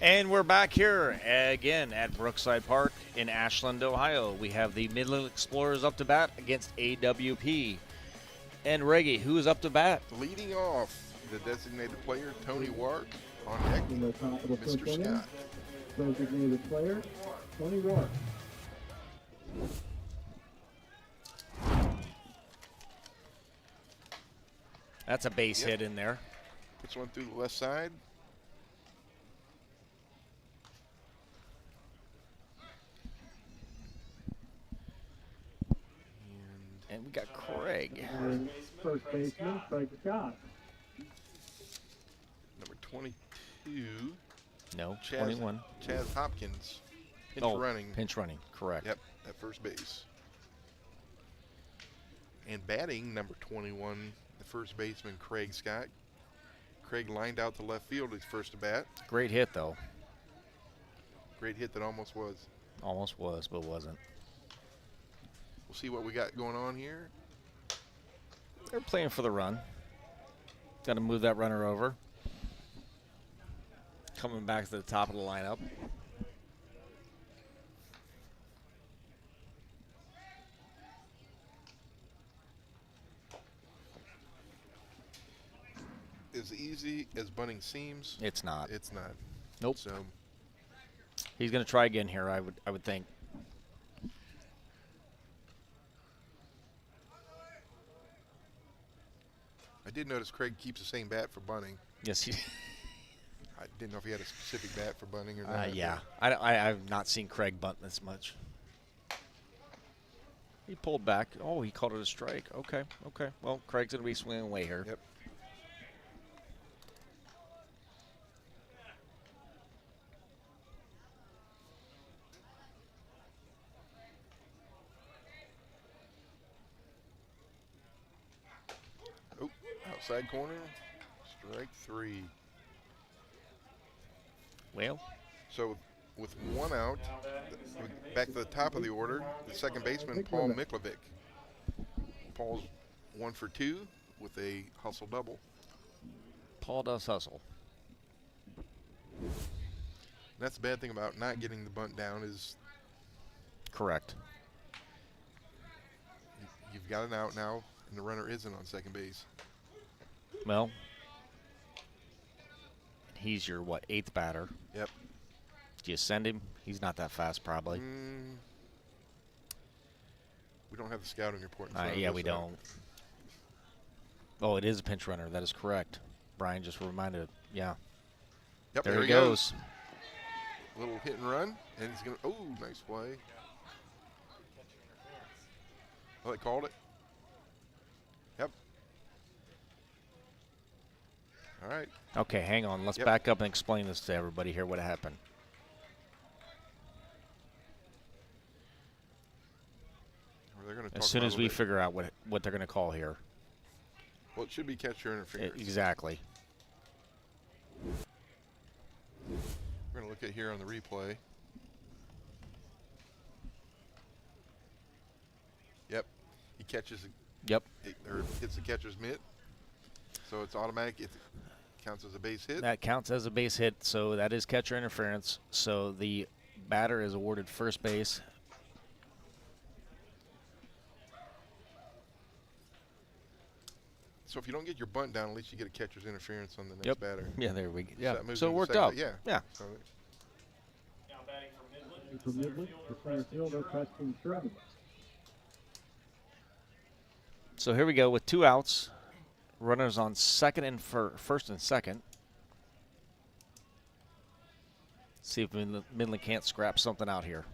And we're back here again at Brookside Park in Ashland, Ohio. We have the Midland Explorers up to bat against AWP. And Reggie, who is up to bat? Leading off, the designated player, Tony Wark, on deck, In the top of the 5th Mr. inning, Scott. designated player, 21. That's a base Yep. hit in there. Puts one through the left side. And we got Craig. And first baseman, Craig Scott. Number 22, No, Chaz, 21. Chaz Hopkins. Pinch Oh, running. pinch running, correct. Yep, at first base. And batting, number 21, the first baseman, Craig Scott. Craig lined out to left field his first at bat. Great hit, though. Great hit that almost was. Almost was, but wasn't. We'll see what we got going on here. They're playing for the run. Got to move that runner over. Coming back to the top of the lineup. As easy as bunting seems, It's not. it's not. Nope. So He's going to try again here, I would think. I did notice Craig keeps the same bat for bunting. Yes, he. I didn't know if he had a specific bat for bunting or not. Yeah. I've not seen Craig bunt this much. He pulled back. Oh, he called it a strike. Okay. Well, Craig's going to be swinging away here. Yep. Oh, outside corner. Strike 3. Well, So with one out, back to the top of the order, the second baseman, Paul Miklovic. Paul's 1 for 2 with a hustle double. Paul does hustle. And that's the bad thing about not getting the bunt down is Correct. you've got an out now, and the runner isn't on second base. Well, he's your, 8th batter. Yep. Do you send him? He's not that fast, probably. We don't have the scouting report in front of Yeah, us, we so- don't. Oh, it is a pinch runner. That is correct. Brian just reminded. Yeah. Yep, There he goes. Little hit and run, and he's going to, oh, nice play. Oh, they called it. Yep. All right. Okay, hang on. Let's Yep. back up and explain this to everybody here what happened. They're going to As soon as we figure out what they're going to call here. Well, it should be catcher interference. Exactly. We're going to look at here on the replay. Yep. He catches Yep. or hits the catcher's mitt. So it's automatic. It counts as a base hit. That counts as a base hit, so that is catcher interference. So the batter is awarded first base. So if you don't get your bunt down, at least you get a catcher's interference on the next batter. Yeah, there we go. So Yeah. that moves So it into worked second out. base. Yeah. Yeah. So Now batting for Midland, From Midland, the center fielder, Preston Sherman. So here we go with 2 outs. Runners on second and first and second. See if Midland can't scrap something out here.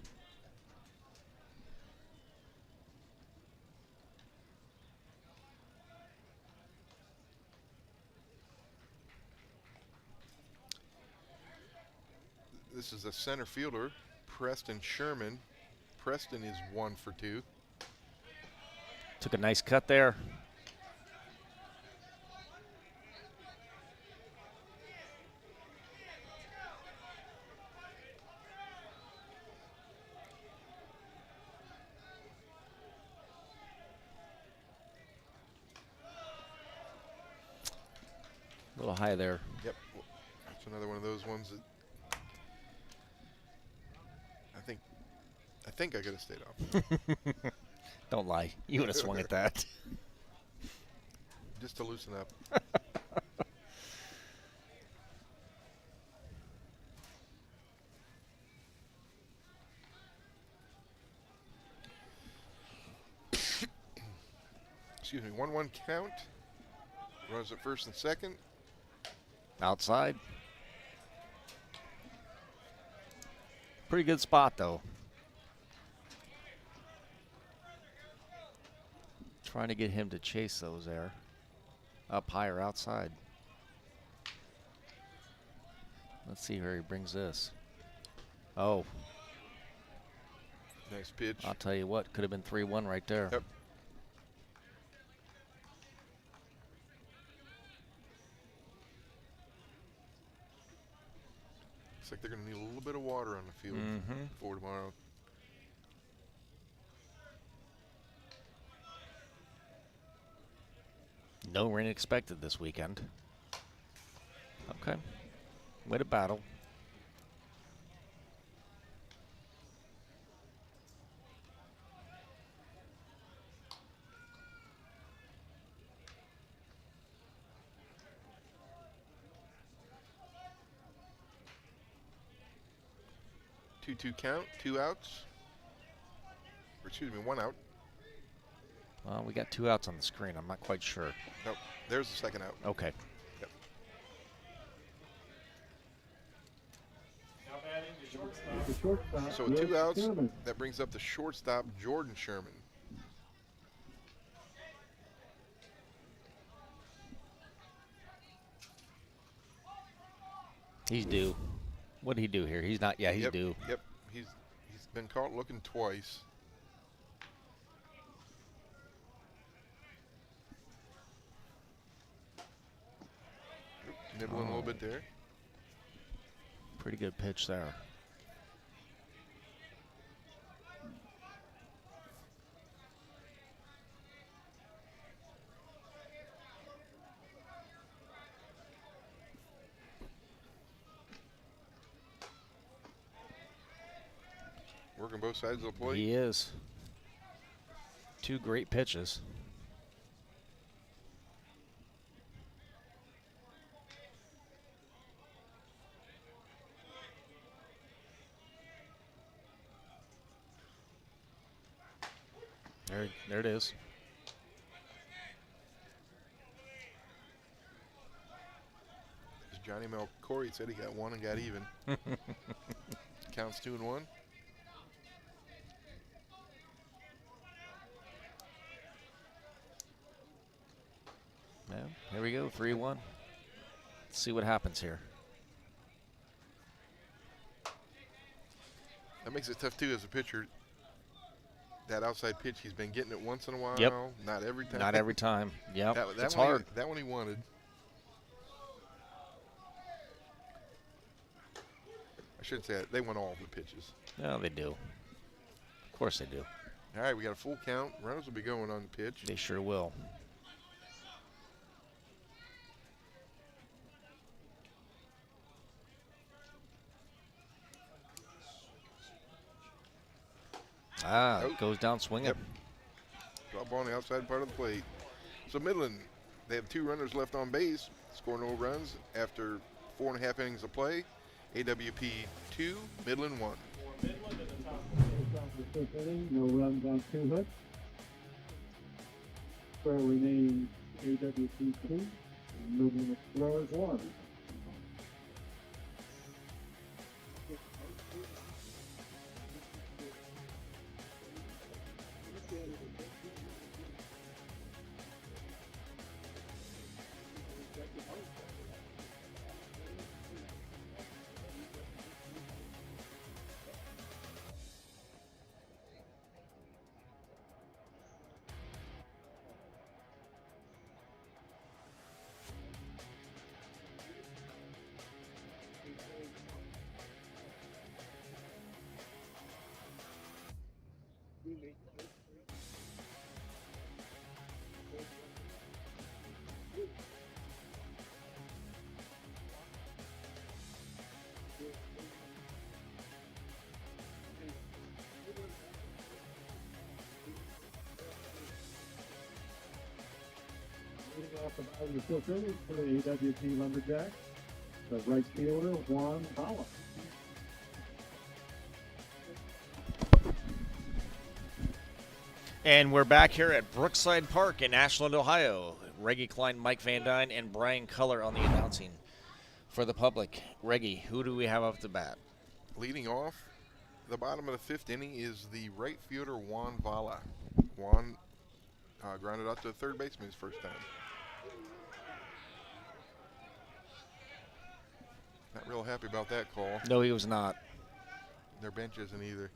this is the center fielder, Preston Sherman. Preston is 1 for 2. Took a nice cut there. A little high there. Yep. It's another one of those ones that I think I could have stayed off. Don't lie. You would have swung at that. Just to loosen up. Excuse me, 1-1 count. Runners at first and second. Outside. Pretty good spot, though. Trying to get him to chase those there. Up higher outside. Let's see where he brings this. Oh, Nice pitch. I'll tell you what, could have been 3-1 right there. Yep. Looks like they're going to need a little bit of water on the field before tomorrow. No rain expected this weekend. Okay. Way to battle. Two count, 2 outs. Or excuse me, 1 out. Well, we got 2 outs on the screen. I'm not quite sure. Nope, there's the second out. Okay. Yep. Now batting the shortstop. The shortstop. So Will 2 outs, Sherman. that brings up the shortstop, Jordan Sherman. He's due. What did he do here? He's not. Yeah, he's Yep, due. Yep, he's been caught looking twice. Nibbling a little bit there. Pretty good pitch there. Working both sides of the plate. He is. 2 great pitches. There it is. As Johnny Melcorey said, he got 1 and got even. Counts 2-1. Yeah, here we go, 3-1. Let's see what happens here. That makes it tough too as a pitcher. That outside pitch, he's been getting it once in a while. Yep. Not every time. Not every time. Yep, that it's one hard. That one he wanted. I shouldn't say that. They want all the pitches. No, they do. Of course they do. All right, we got a full count. Runners will be going on the pitch. They sure will. Ah, Oh. goes down swinging. Yep. Drop on the outside part of the plate. So Midland, they have 2 runners left on base, score no runs after 4.5 innings of play. AWP 2, Midland 1. For Midland in the top. First off the 6th inning, no runs on 2 hits. Square remaining AWP 2. Midland Explorers 1. Leading off the bottom of the 5th inning for the AWP Lumberjacks, the right fielder, Juan Bala. And we're back here at Brookside Park in Ashland, Ohio. Reggie Klein, Mike Van Dyne, and Brian Culler on the announcing for the public. Reggie, who do we have up the bat? Leading off the bottom of the 5th inning is the right fielder, Juan Vala. Juan grounded out to the third baseman his first time. Not real happy about that call. No, he was not. Their bench isn't either.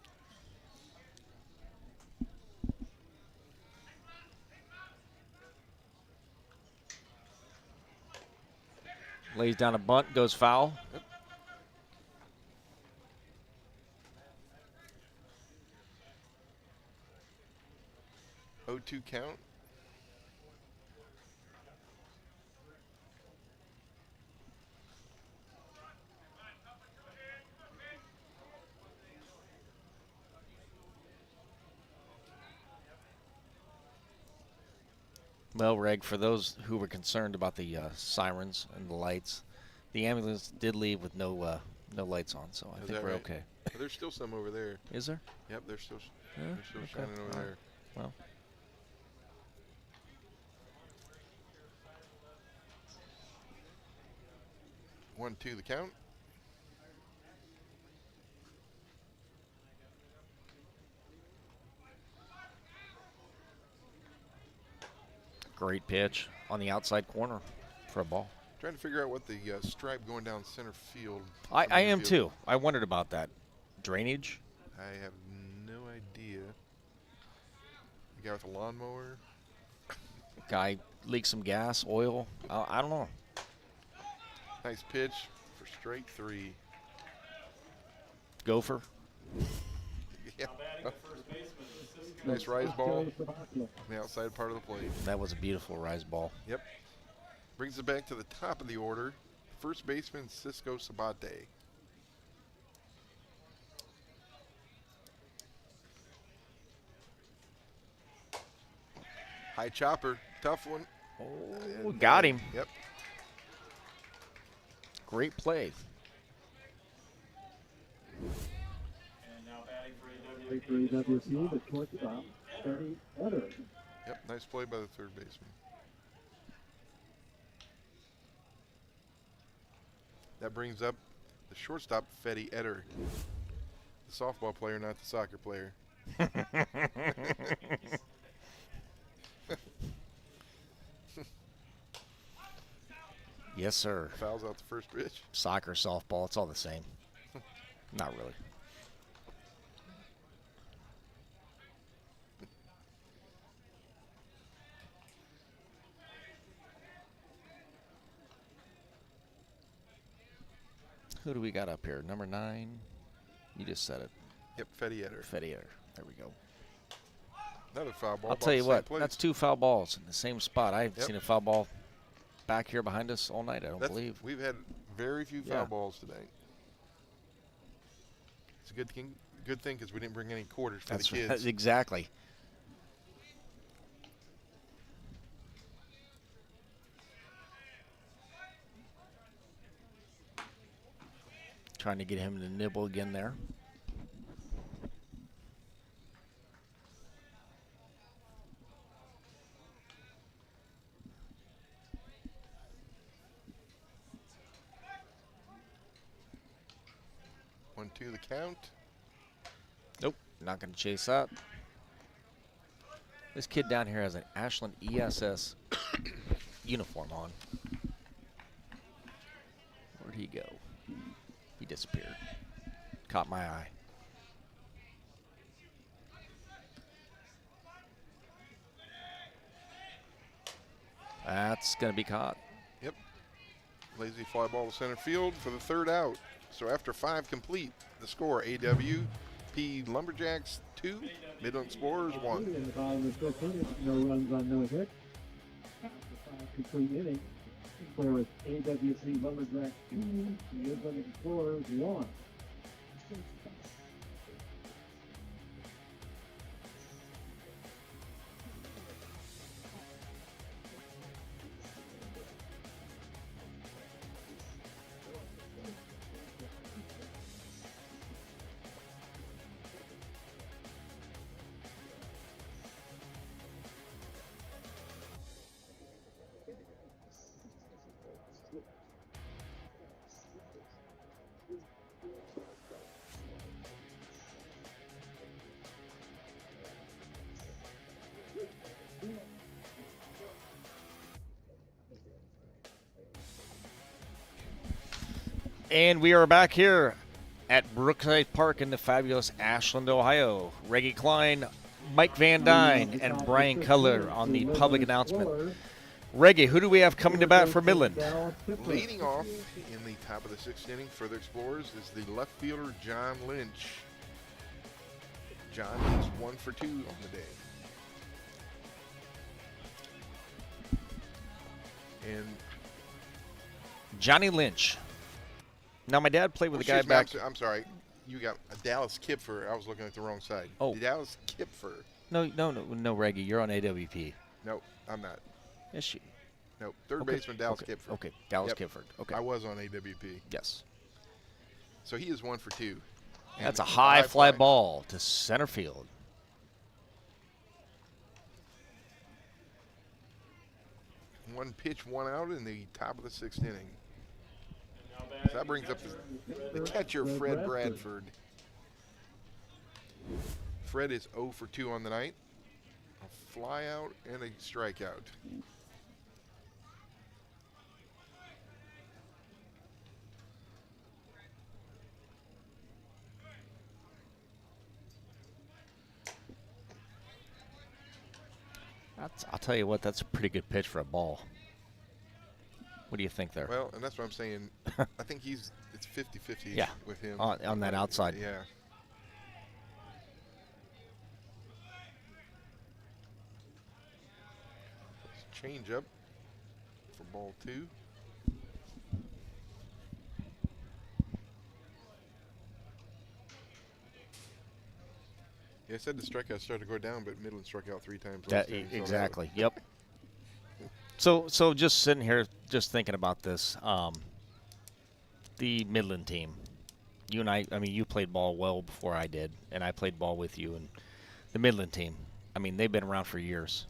Lays down a bunt, goes foul. Yep. Oh, 2 count. Well, Reg, for those who were concerned about the sirens and the lights, the ambulance did leave with no lights on, so I Is think that we're right? okay. There's still some over there. Is there? Yep, they're still Yeah, shining over there. Well, 1-2 the count. great pitch on the outside corner for a ball. Trying to figure out what the stripe going down center field. I am too. I wondered about that. Drainage? I have no idea. The guy with the lawnmower. Guy leaked some gas, oil. I don't know. Nice pitch for straight 3. Gopher. Yeah. Now batting the first baseman is Cisco. Nice rise ball Sabathia. on the outside part of the plate. That was a beautiful rise ball. Yep. Brings it back to the top of the order. First baseman Cisco Sabate. High chopper, tough one. Oh, got him. Yep. Great play. And now batting for Play for AWP, the shortstop, Freddie Etter. Yep. Nice play by the third baseman. That brings up the shortstop, Fetty Etter. The softball player, not the soccer player. Yes, sir. Fouls out the first pitch. Soccer, softball, it's all the same. Not really. Who do we got up here? Number 9. You just said it. Yep, Fetty Etter. Fettier. There we go. Another foul ball. I'll about tell you the same what. place. That's 2 foul balls in the same spot. I haven't Yep. seen a foul ball back here behind us all night, I don't That's- believe. We've had very few foul Yeah. balls today. It's a good thing because we didn't bring any quarters for That's the kids. right. Exactly. Trying to get him to nibble again there. One, two, the count. Nope, not going to chase that. This kid down here has an Ashland ESS uniform on. Where'd he go? He disappeared. Caught my eye. That's going to be caught. Yep. Lazy fly ball to center field for the third out. So after 5 complete, the score AWP Lumberjacks 2, Midland Explorers 1. In the bottom of the 5th inning, no runs on no hits. After 5 complete innings, the score is AWC Lumberjacks 2, Midland Explorers 1. And we are back here at Brookside Park in the fabulous Ashland, Ohio. Reggie Klein, Mike Van Dyne, and Brian Cutler on the public announcement. Reggie, who do we have coming to bat for Midland? Leading off in the top of the 6th inning for the Explorers is the left fielder, John Lynch. John is 1 for 2 on the day. And Johnny Lynch. Now, my dad played with a guy excuse me, back. I'm sorry. You got a Dallas Kipfer. I was looking at the wrong side. Oh. Dallas Kipfer. No, Reggie, you're on AWP. No, I'm not. Is she? No, third Okay. baseman Dallas Okay. Kipford. Okay, Dallas Yep. Kipford. Okay. I was on AWP. Yes. So he is 1 for 2. And That's a high fly ball to center field. One pitch, 1 out in the top of the 6th inning. And now So batting that brings up the catcher, Fred Bradford. Fred is 0 for 2 on the night. A fly out and a strikeout. I'll tell you what, that's a pretty good pitch for a ball. What do you think there? Well, and that's what I'm saying. I think it's 50-50 Yeah, with him. on that outside. Yeah. Change up for ball 2. Yeah, I said the strikeouts started to go down, but Midland struck out 3 times. last inning, so that- Exactly. Yep. So just sitting here, just thinking about this, the Midland team. You and I mean, you played ball well before I did, and I played ball with you. And the Midland team, I mean, they've been around for years.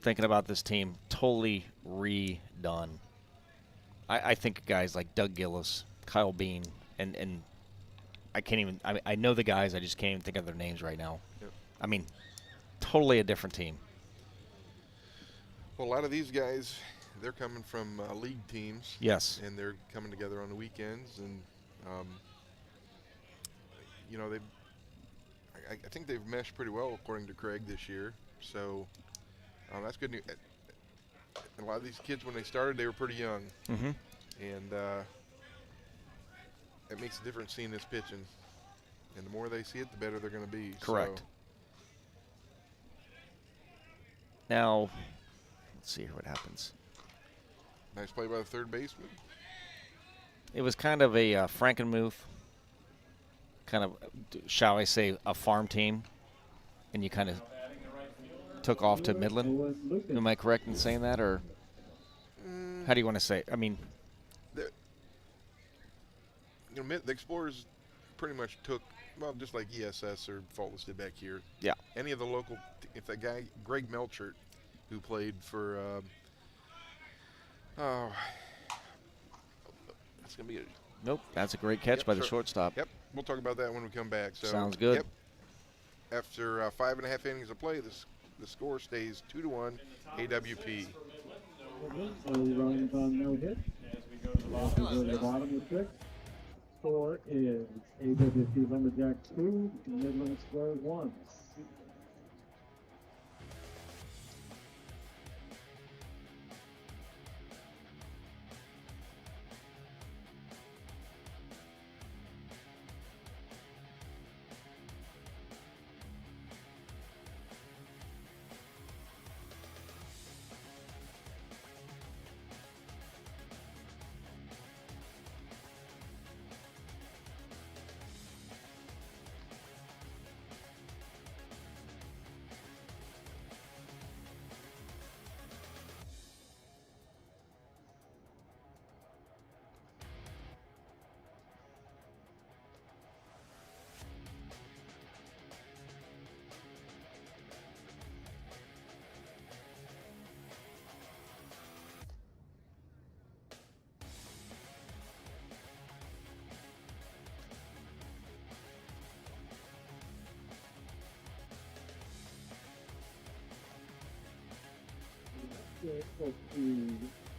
Thinking about this team, totally redone. I think of guys like Doug Gillis, Kyle Bean, and I can't even. I know the guys. I just can't even think of their names right now. Yep. I mean, totally a different team. Well, a lot of these guys, they're coming from league teams. Yes. And they're coming together on the weekends, and you know, I think they've meshed pretty well according to Craig this year. So that's good news. And a lot of these kids, when they started, they were pretty young, Mm-hmm. and it makes a difference seeing this pitching. And the more they see it, the better they're going to be. Correct. So, Now, let's see here what happens. nice play by the third baseman. It was kind of a Frankenmuth, kind of, shall I say, a farm team, and you kind of took off to Midland. Owen Lucas. Am I correct in saying that, or how do you want to say it? I mean, You know, the Explorers pretty much took, well, just like ESS or Faultless did back here. yeah, Any of the local, if that guy, Greg Melchert, who played for, that's going to be a, nope, that's a great catch Yep, by the sure. shortstop. yep, we'll talk about that when we come back. So Sounds good. Yep. After 5.5 innings of play, the score stays 2-1 AWP. No runs on no hit. As we go to the bottom. Go to the bottom of the 6th. Score is AWP Lumberjacks 2, Midland Explorers 1. Equal to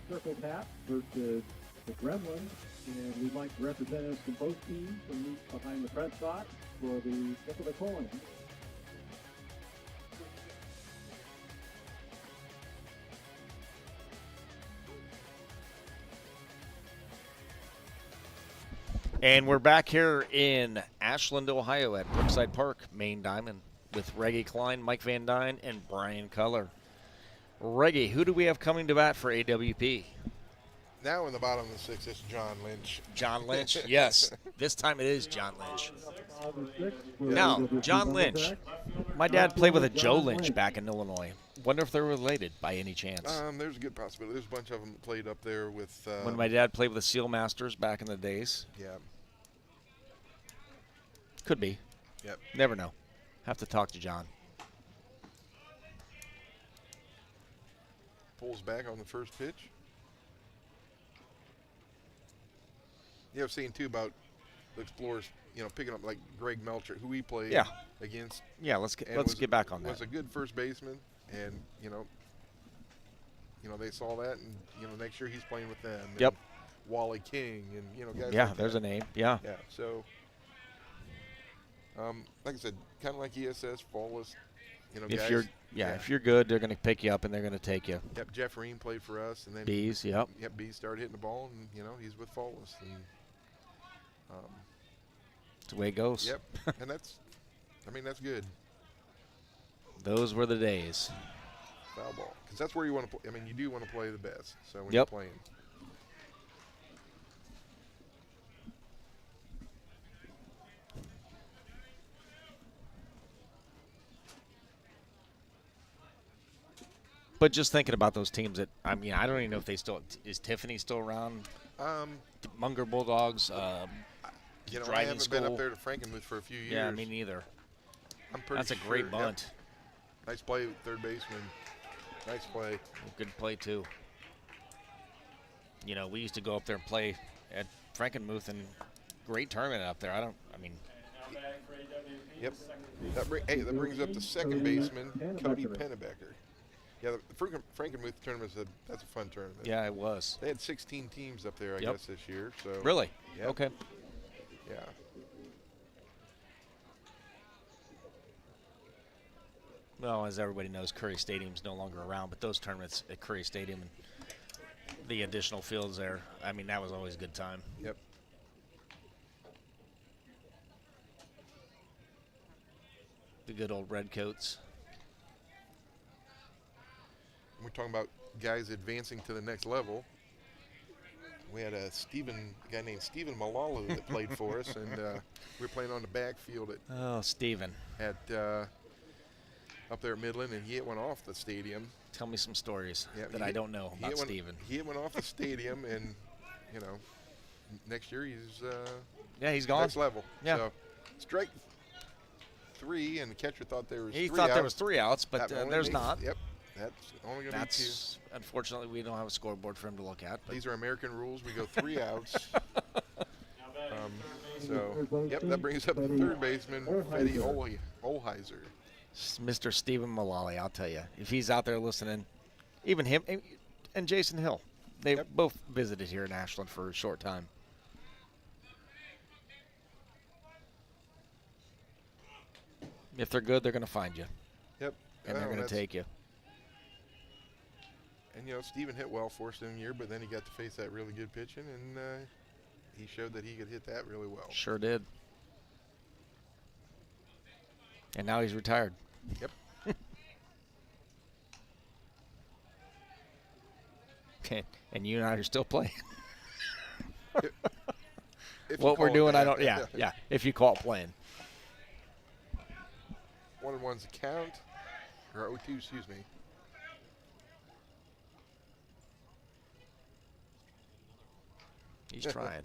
Circle Tap versus the Gremlins, and we'd like representatives from both teams to meet behind the press box for the tip of the coin. And we're back here in Ashland, Ohio at Brookside Park, Main Diamond, with Reggie Klein, Mike Van Dyne, and Brian Culler. Reggie, who do we have coming to bat for AWP? Now in the bottom of the sixth, it's John Lynch. John Lynch. Yes. This time it is John Lynch. Six for Now, AWP John Lynch. Lumberjacks. My dad played with a Joe Lynch back in Illinois. Wonder if they're related by any chance. There's a good possibility. There's a bunch of them that played up there with. When my dad played with the Seal Masters back in the days. Yeah. Could be. Yep. Never know. Have to talk to John. Pulls back on the first pitch. Yeah, I've seen too about the Explorers, picking up like Greg Melcher, who we played against. Yeah, let's get and get back on that. Was a good first baseman, and they saw that, and next year he's playing with them. Yep. And Wally King, and guys. Yeah, like there's that. a name. Yeah. Yeah. So, like I said, kind of like ESS, Fallless. If guys. you're if you're good, they're going to pick you up and they're going to take you. Yep. Jeff Ream played for us, and then Bees. Yep. Yep. Bees started hitting the ball, and he's with Fallless, and. That's the way it goes. Yep, and that's good. Those were the days. Foul ball, because that's where you want to play. I mean, you do want to play the best. So when Yep. you're playing, But just thinking about those teams that I don't even know if they still is Tiffany still around. Munger Bulldogs. I Driving haven't been school. up there to Frankenmuth for a few years. Yeah, me neither. I'm pretty That's a great sure- bunt. Yep. Nice play, third baseman. Nice play. Good play too. We used to go up there and play at Frankenmuth and great tournament up there. Now batting for AWP. Yep. Second That brings up the second baseman, Cody Pennebecker. Yeah, the Frankenmuth tournament that's a fun tournament. Yeah, it was. They had 16 teams up there, I Yep. guess, this year. So Really? Yep. Okay. Yeah. Well, as everybody knows, Curry Stadium's no longer around, but those tournaments at Curry Stadium and the additional fields there, that was always a good time. Yep. The good old Redcoats. We're talking about guys advancing to the next level. We had a guy named Stephen Malalu that played for us, and we were playing on the backfield Oh, Steven. at up there at Midland, and he hit one off the stadium. Tell me some stories Yeah, that I don't know about Steven. He hit one off the stadium, and next year he's Yeah, he's gone. next level. Yeah. So strike 3, and the catcher thought there was. He 3 thought there outs. was 3 outs, but That only there's makes- not. Yep. That's only going to be 2. That's unfortunately we don't have a scoreboard for him to look at. But These are American rules. We go 3 outs. Now batting for third baseman. So, yep, that brings up the third baseman, Fetty Olheiser. Mr. Stephen Mullally, I'll tell you, if he's out there listening, even him and Jason Hill, they Yep. both visited here in Ashland for a short time. If they're good, they're going to find you, Yep. and they're going to take you. And, Steven hit well for us in the year, but then he got to face that really good pitching, and he showed that he could hit that really well. Sure did. And now he's retired. Yep. Okay, and you and I are still playing. If you What we're call it doing, I that. don't. Yeah. If you call it playing. 1-1's the count, or 0-2, excuse me. He's trying.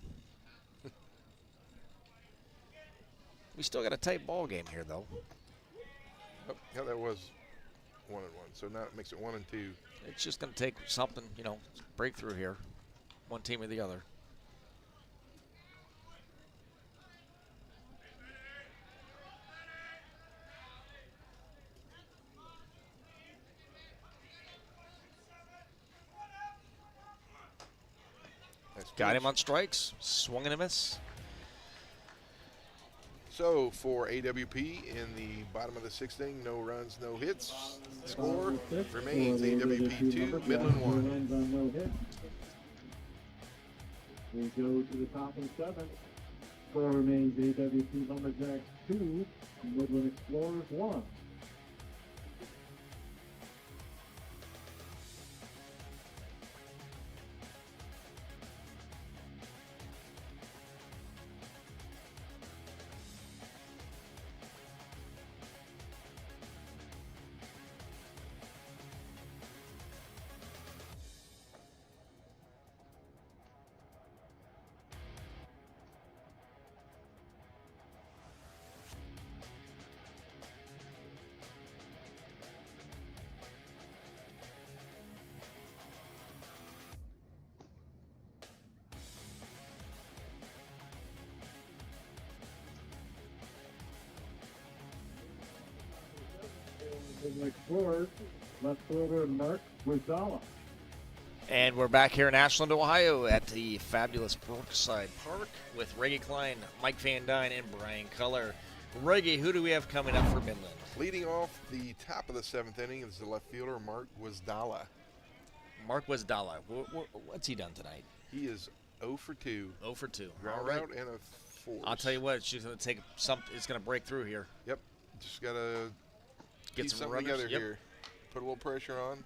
We still got a tight ball game here, though. Oh, yeah, that was 1-1. So now it makes it 1-2. It's just going to take something, breakthrough here. One team or the other. Nice Got pitch. him on strikes. Swung and a miss. So for AWP in the bottom of the 6th inning, no runs, no hits. Score remains AWP 2, Midland 1. Runs on no hit. We go to the top of the 7th. Score remains AWP Lumberjacks 2, Midland Explorers 1. In the Explorers, left fielder Mark Wazdala. And we're back here in Ashland, Ohio at the fabulous Brookside Park with Reggie Klein, Mike Van Dyne, and Brian Culler. Reggie, who do we have coming up for Midland? Leading off the top of the 7th inning is the left fielder, Mark Wazdala. Mark Wazdala. What's he done tonight? He is 0 for 2. 0 for 2. Ground All right. out and a force. I'll tell you what, it's just going to take it's going to break through here. Yep. Just got to Get piece some something runners. together Yep. here. Put a little pressure on.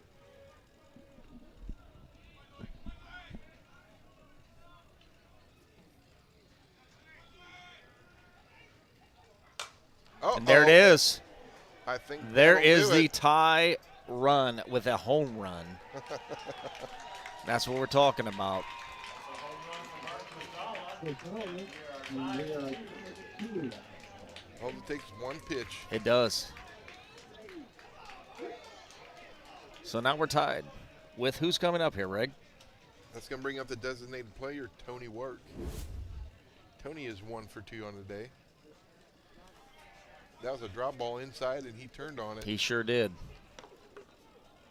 And there it is. I think There that'll is do the it. tie run with a home run. That's what we're talking about. Wazdala, and they are 2. All it takes is one pitch. It does. So now we're tied with who's coming up here, Reg? That's going to bring up the designated player, Tony Work. Tony is 1 for 2 on the day. That was a drop ball inside, and he turned on it. He sure did.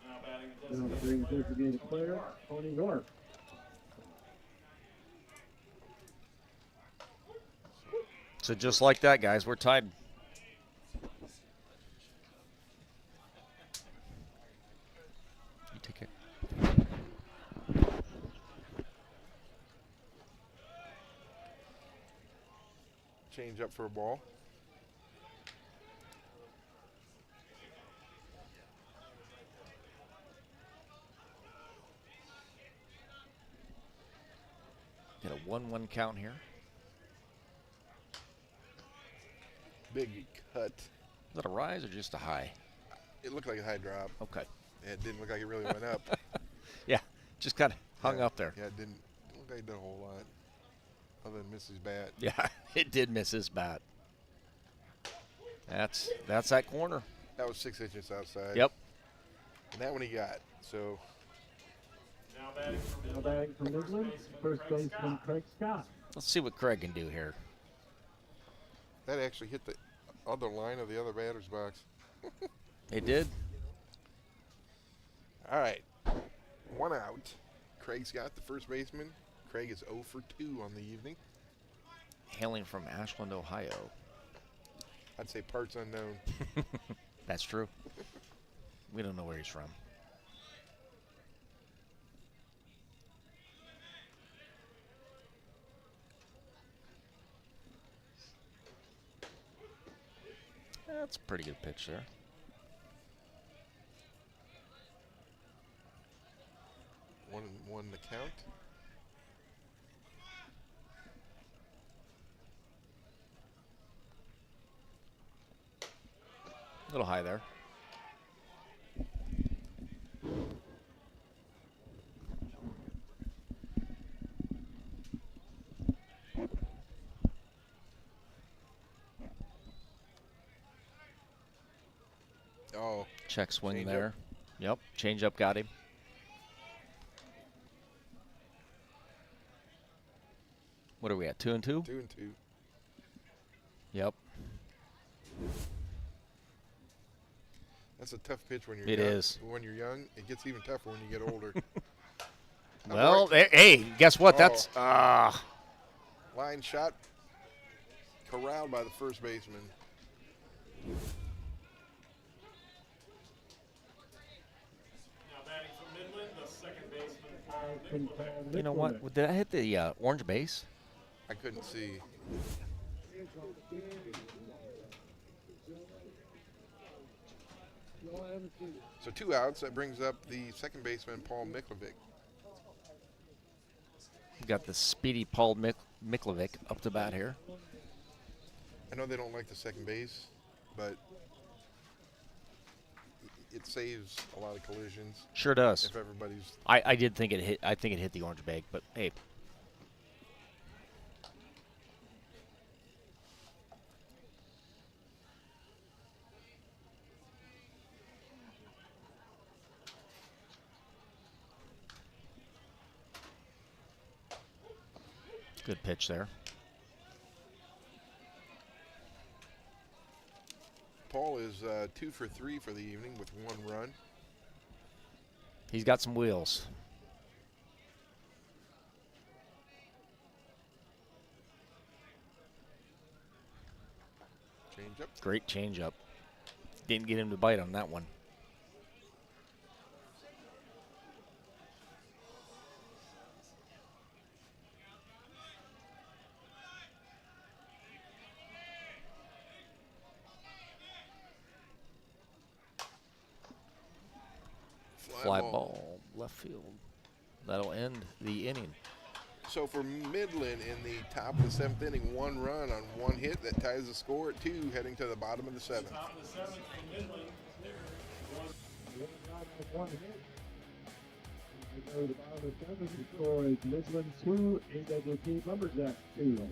Now batting the Now designated the designated player, Tony North. So just like that, guys, we're tied. You take it. Change up for a ball. Get a 1-1 count here. Big cut. Is that a rise or just a high? It looked like a high drop. Okay. It didn't look like it really went up. Yeah, just kind of hung Yeah. up there. Yeah, it didn't look like it did a whole lot. Other than miss his bat. Yeah, it did miss his bat. That's that corner. That was 6 inches outside. Yep. And that one he got. So Now batting for Now Midland. batting for Midland, first baseman Craig Scott. Let's see what Craig can do here. that actually hit the other line of the other batter's box. It did. All right. 1 out. Craig's got the first baseman. Craig is 0 for 2 on the evening. Hailing from Ashland, Ohio. I'd say parts unknown. That's true. We don't know where he's from. That's a pretty good pitch there. One the count. A little high there. Oh, Check swing Change there. up. Yep. Change up got him. What are we at? 2 and 2? 2 and 2. Yep. That's a tough pitch when you're It young. is. When you're young, it gets even tougher when you get older. Well, hey, guess what? Oh. That's Line shot corralled by the first baseman. Now batting for Midland, the second baseman, Paul Nicholas. you know what? Did I hit the orange base? I couldn't see. So 2 outs. That brings up the second baseman, Paul Miklovic. You got the speedy Paul Miklovic up to bat here. I know they don't like the second base, but it saves a lot of collisions Sure does. if everybody's. I did think it hit. I think it hit the orange bag, but hey. Good pitch there. Paul is 2 for 3 for the evening with 1 run. He's got some wheels. Change up. Great changeup. Didn't get him to bite on that one. Fly ball, left field. That'll end the inning. So for Midland in the top of the 7th inning, 1 run on 1 hit that ties the score at 2, heading to the bottom of the 7th. Top of the 7th for Midland. One hit. We go to the bottom of the 7th. The score is Midland 2, AWP Lumberjacks 2.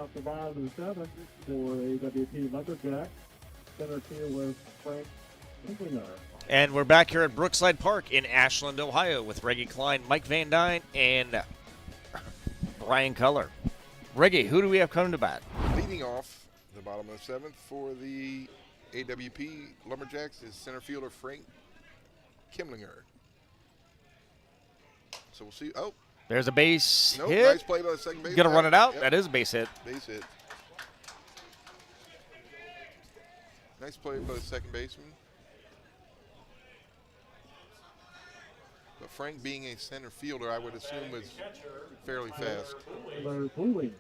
Off the bottom of the 7th for AWP Lumberjacks. Center field with Frank Winkler. And we're back here at Brookside Park in Ashland, Ohio with Reggie Klein, Mike Van Dyne, and Brian Culler. Reggie, who do we have coming to bat? Leading off the bottom of the 7th for the AWP Lumberjacks is center fielder Frank Kimlinger. So we'll see. Oh, There's a base nope, hit. nice play by the second base. Gonna run it out. Yep. That is a base hit. Base hit. Nice play by the second baseman. But Frank, being a center fielder, I would assume was fairly fast. Tyler Pooley.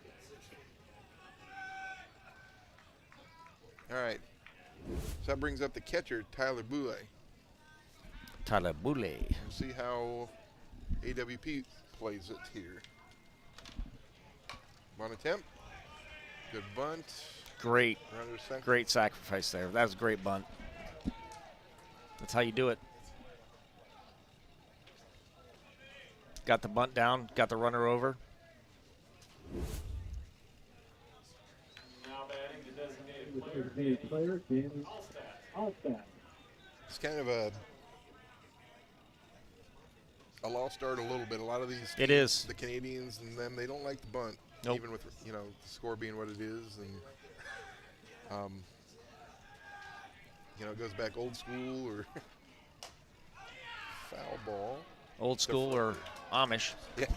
All right. So that brings up the catcher, Tyler Boulay. Tyler Boulay. We'll see how AWP plays it here. Bunt attempt. Good bunt. Great, Runner second. great sacrifice there. That was a great bunt. That's how you do it. Got the bunt down, got the runner over. Now batting the designated The player, designated player, Danny Allstat. Allstat. It's kind of a lost start a little bit. A lot of these It is. the Canadians and them, they don't like the bunt, Nope. even with the score being what it is, and it goes back old school or foul ball. Old school or Amish. Yeah.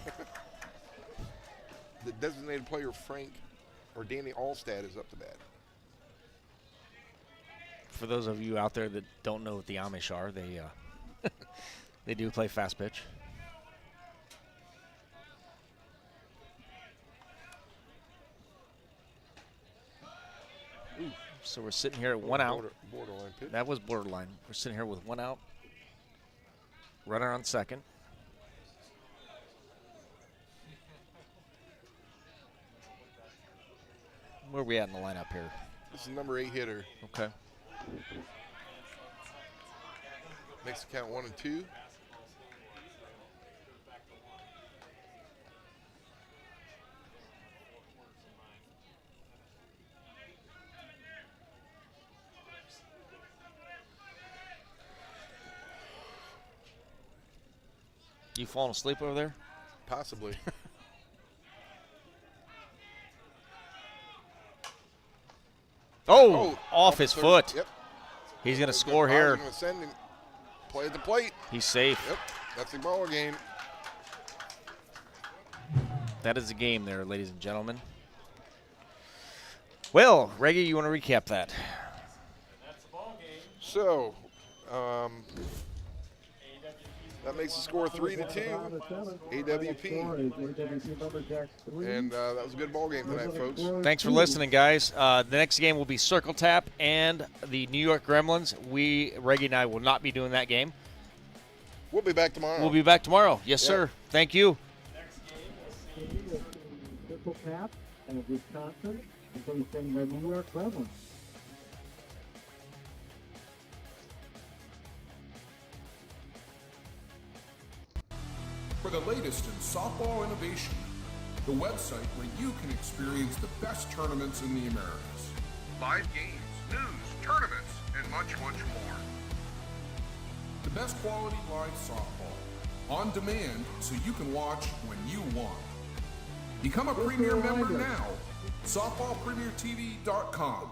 The designated player Frank or Danny Allstat is up to bat. For those of you out there that don't know what the Amish are, they they do play fast pitch. Ooh, so we're sitting here at 1 out. Borderline pitch. That was borderline. We're sitting here with 1 out. Runner on second. Where are we at in the lineup here? This is number 8 hitter. Okay. Makes the count 1 and 2. You falling asleep over there? Possibly. Oh, off his third. foot. Yep. He's going to score here. Going to send him. Play at the plate. He's safe. Yep. That's the ball game. That is the game there, ladies and gentlemen. Well, Reggie, you want to recap that? That's the ball game. So, AWP's That makes the score 3-2. AWP. Lumberjacks 3. And that was a good ball game tonight, folks. Thanks for listening, guys. The next game will be Circle Tap and the New York Gremlins. Reggie and I will not be doing that game. We'll be back tomorrow. We'll be back tomorrow. Yes, Yeah. sir. Thank you. Next game, we'll see Circle Tap of Wisconsin facing the New York Gremlins. For the latest in softball innovation, the website where you can experience the best tournaments in the Americas. Live games, news, tournaments, and much, much more. The best quality live softball, on demand so you can watch when you want. Become a Premier member now. SoftballPremierTV.com.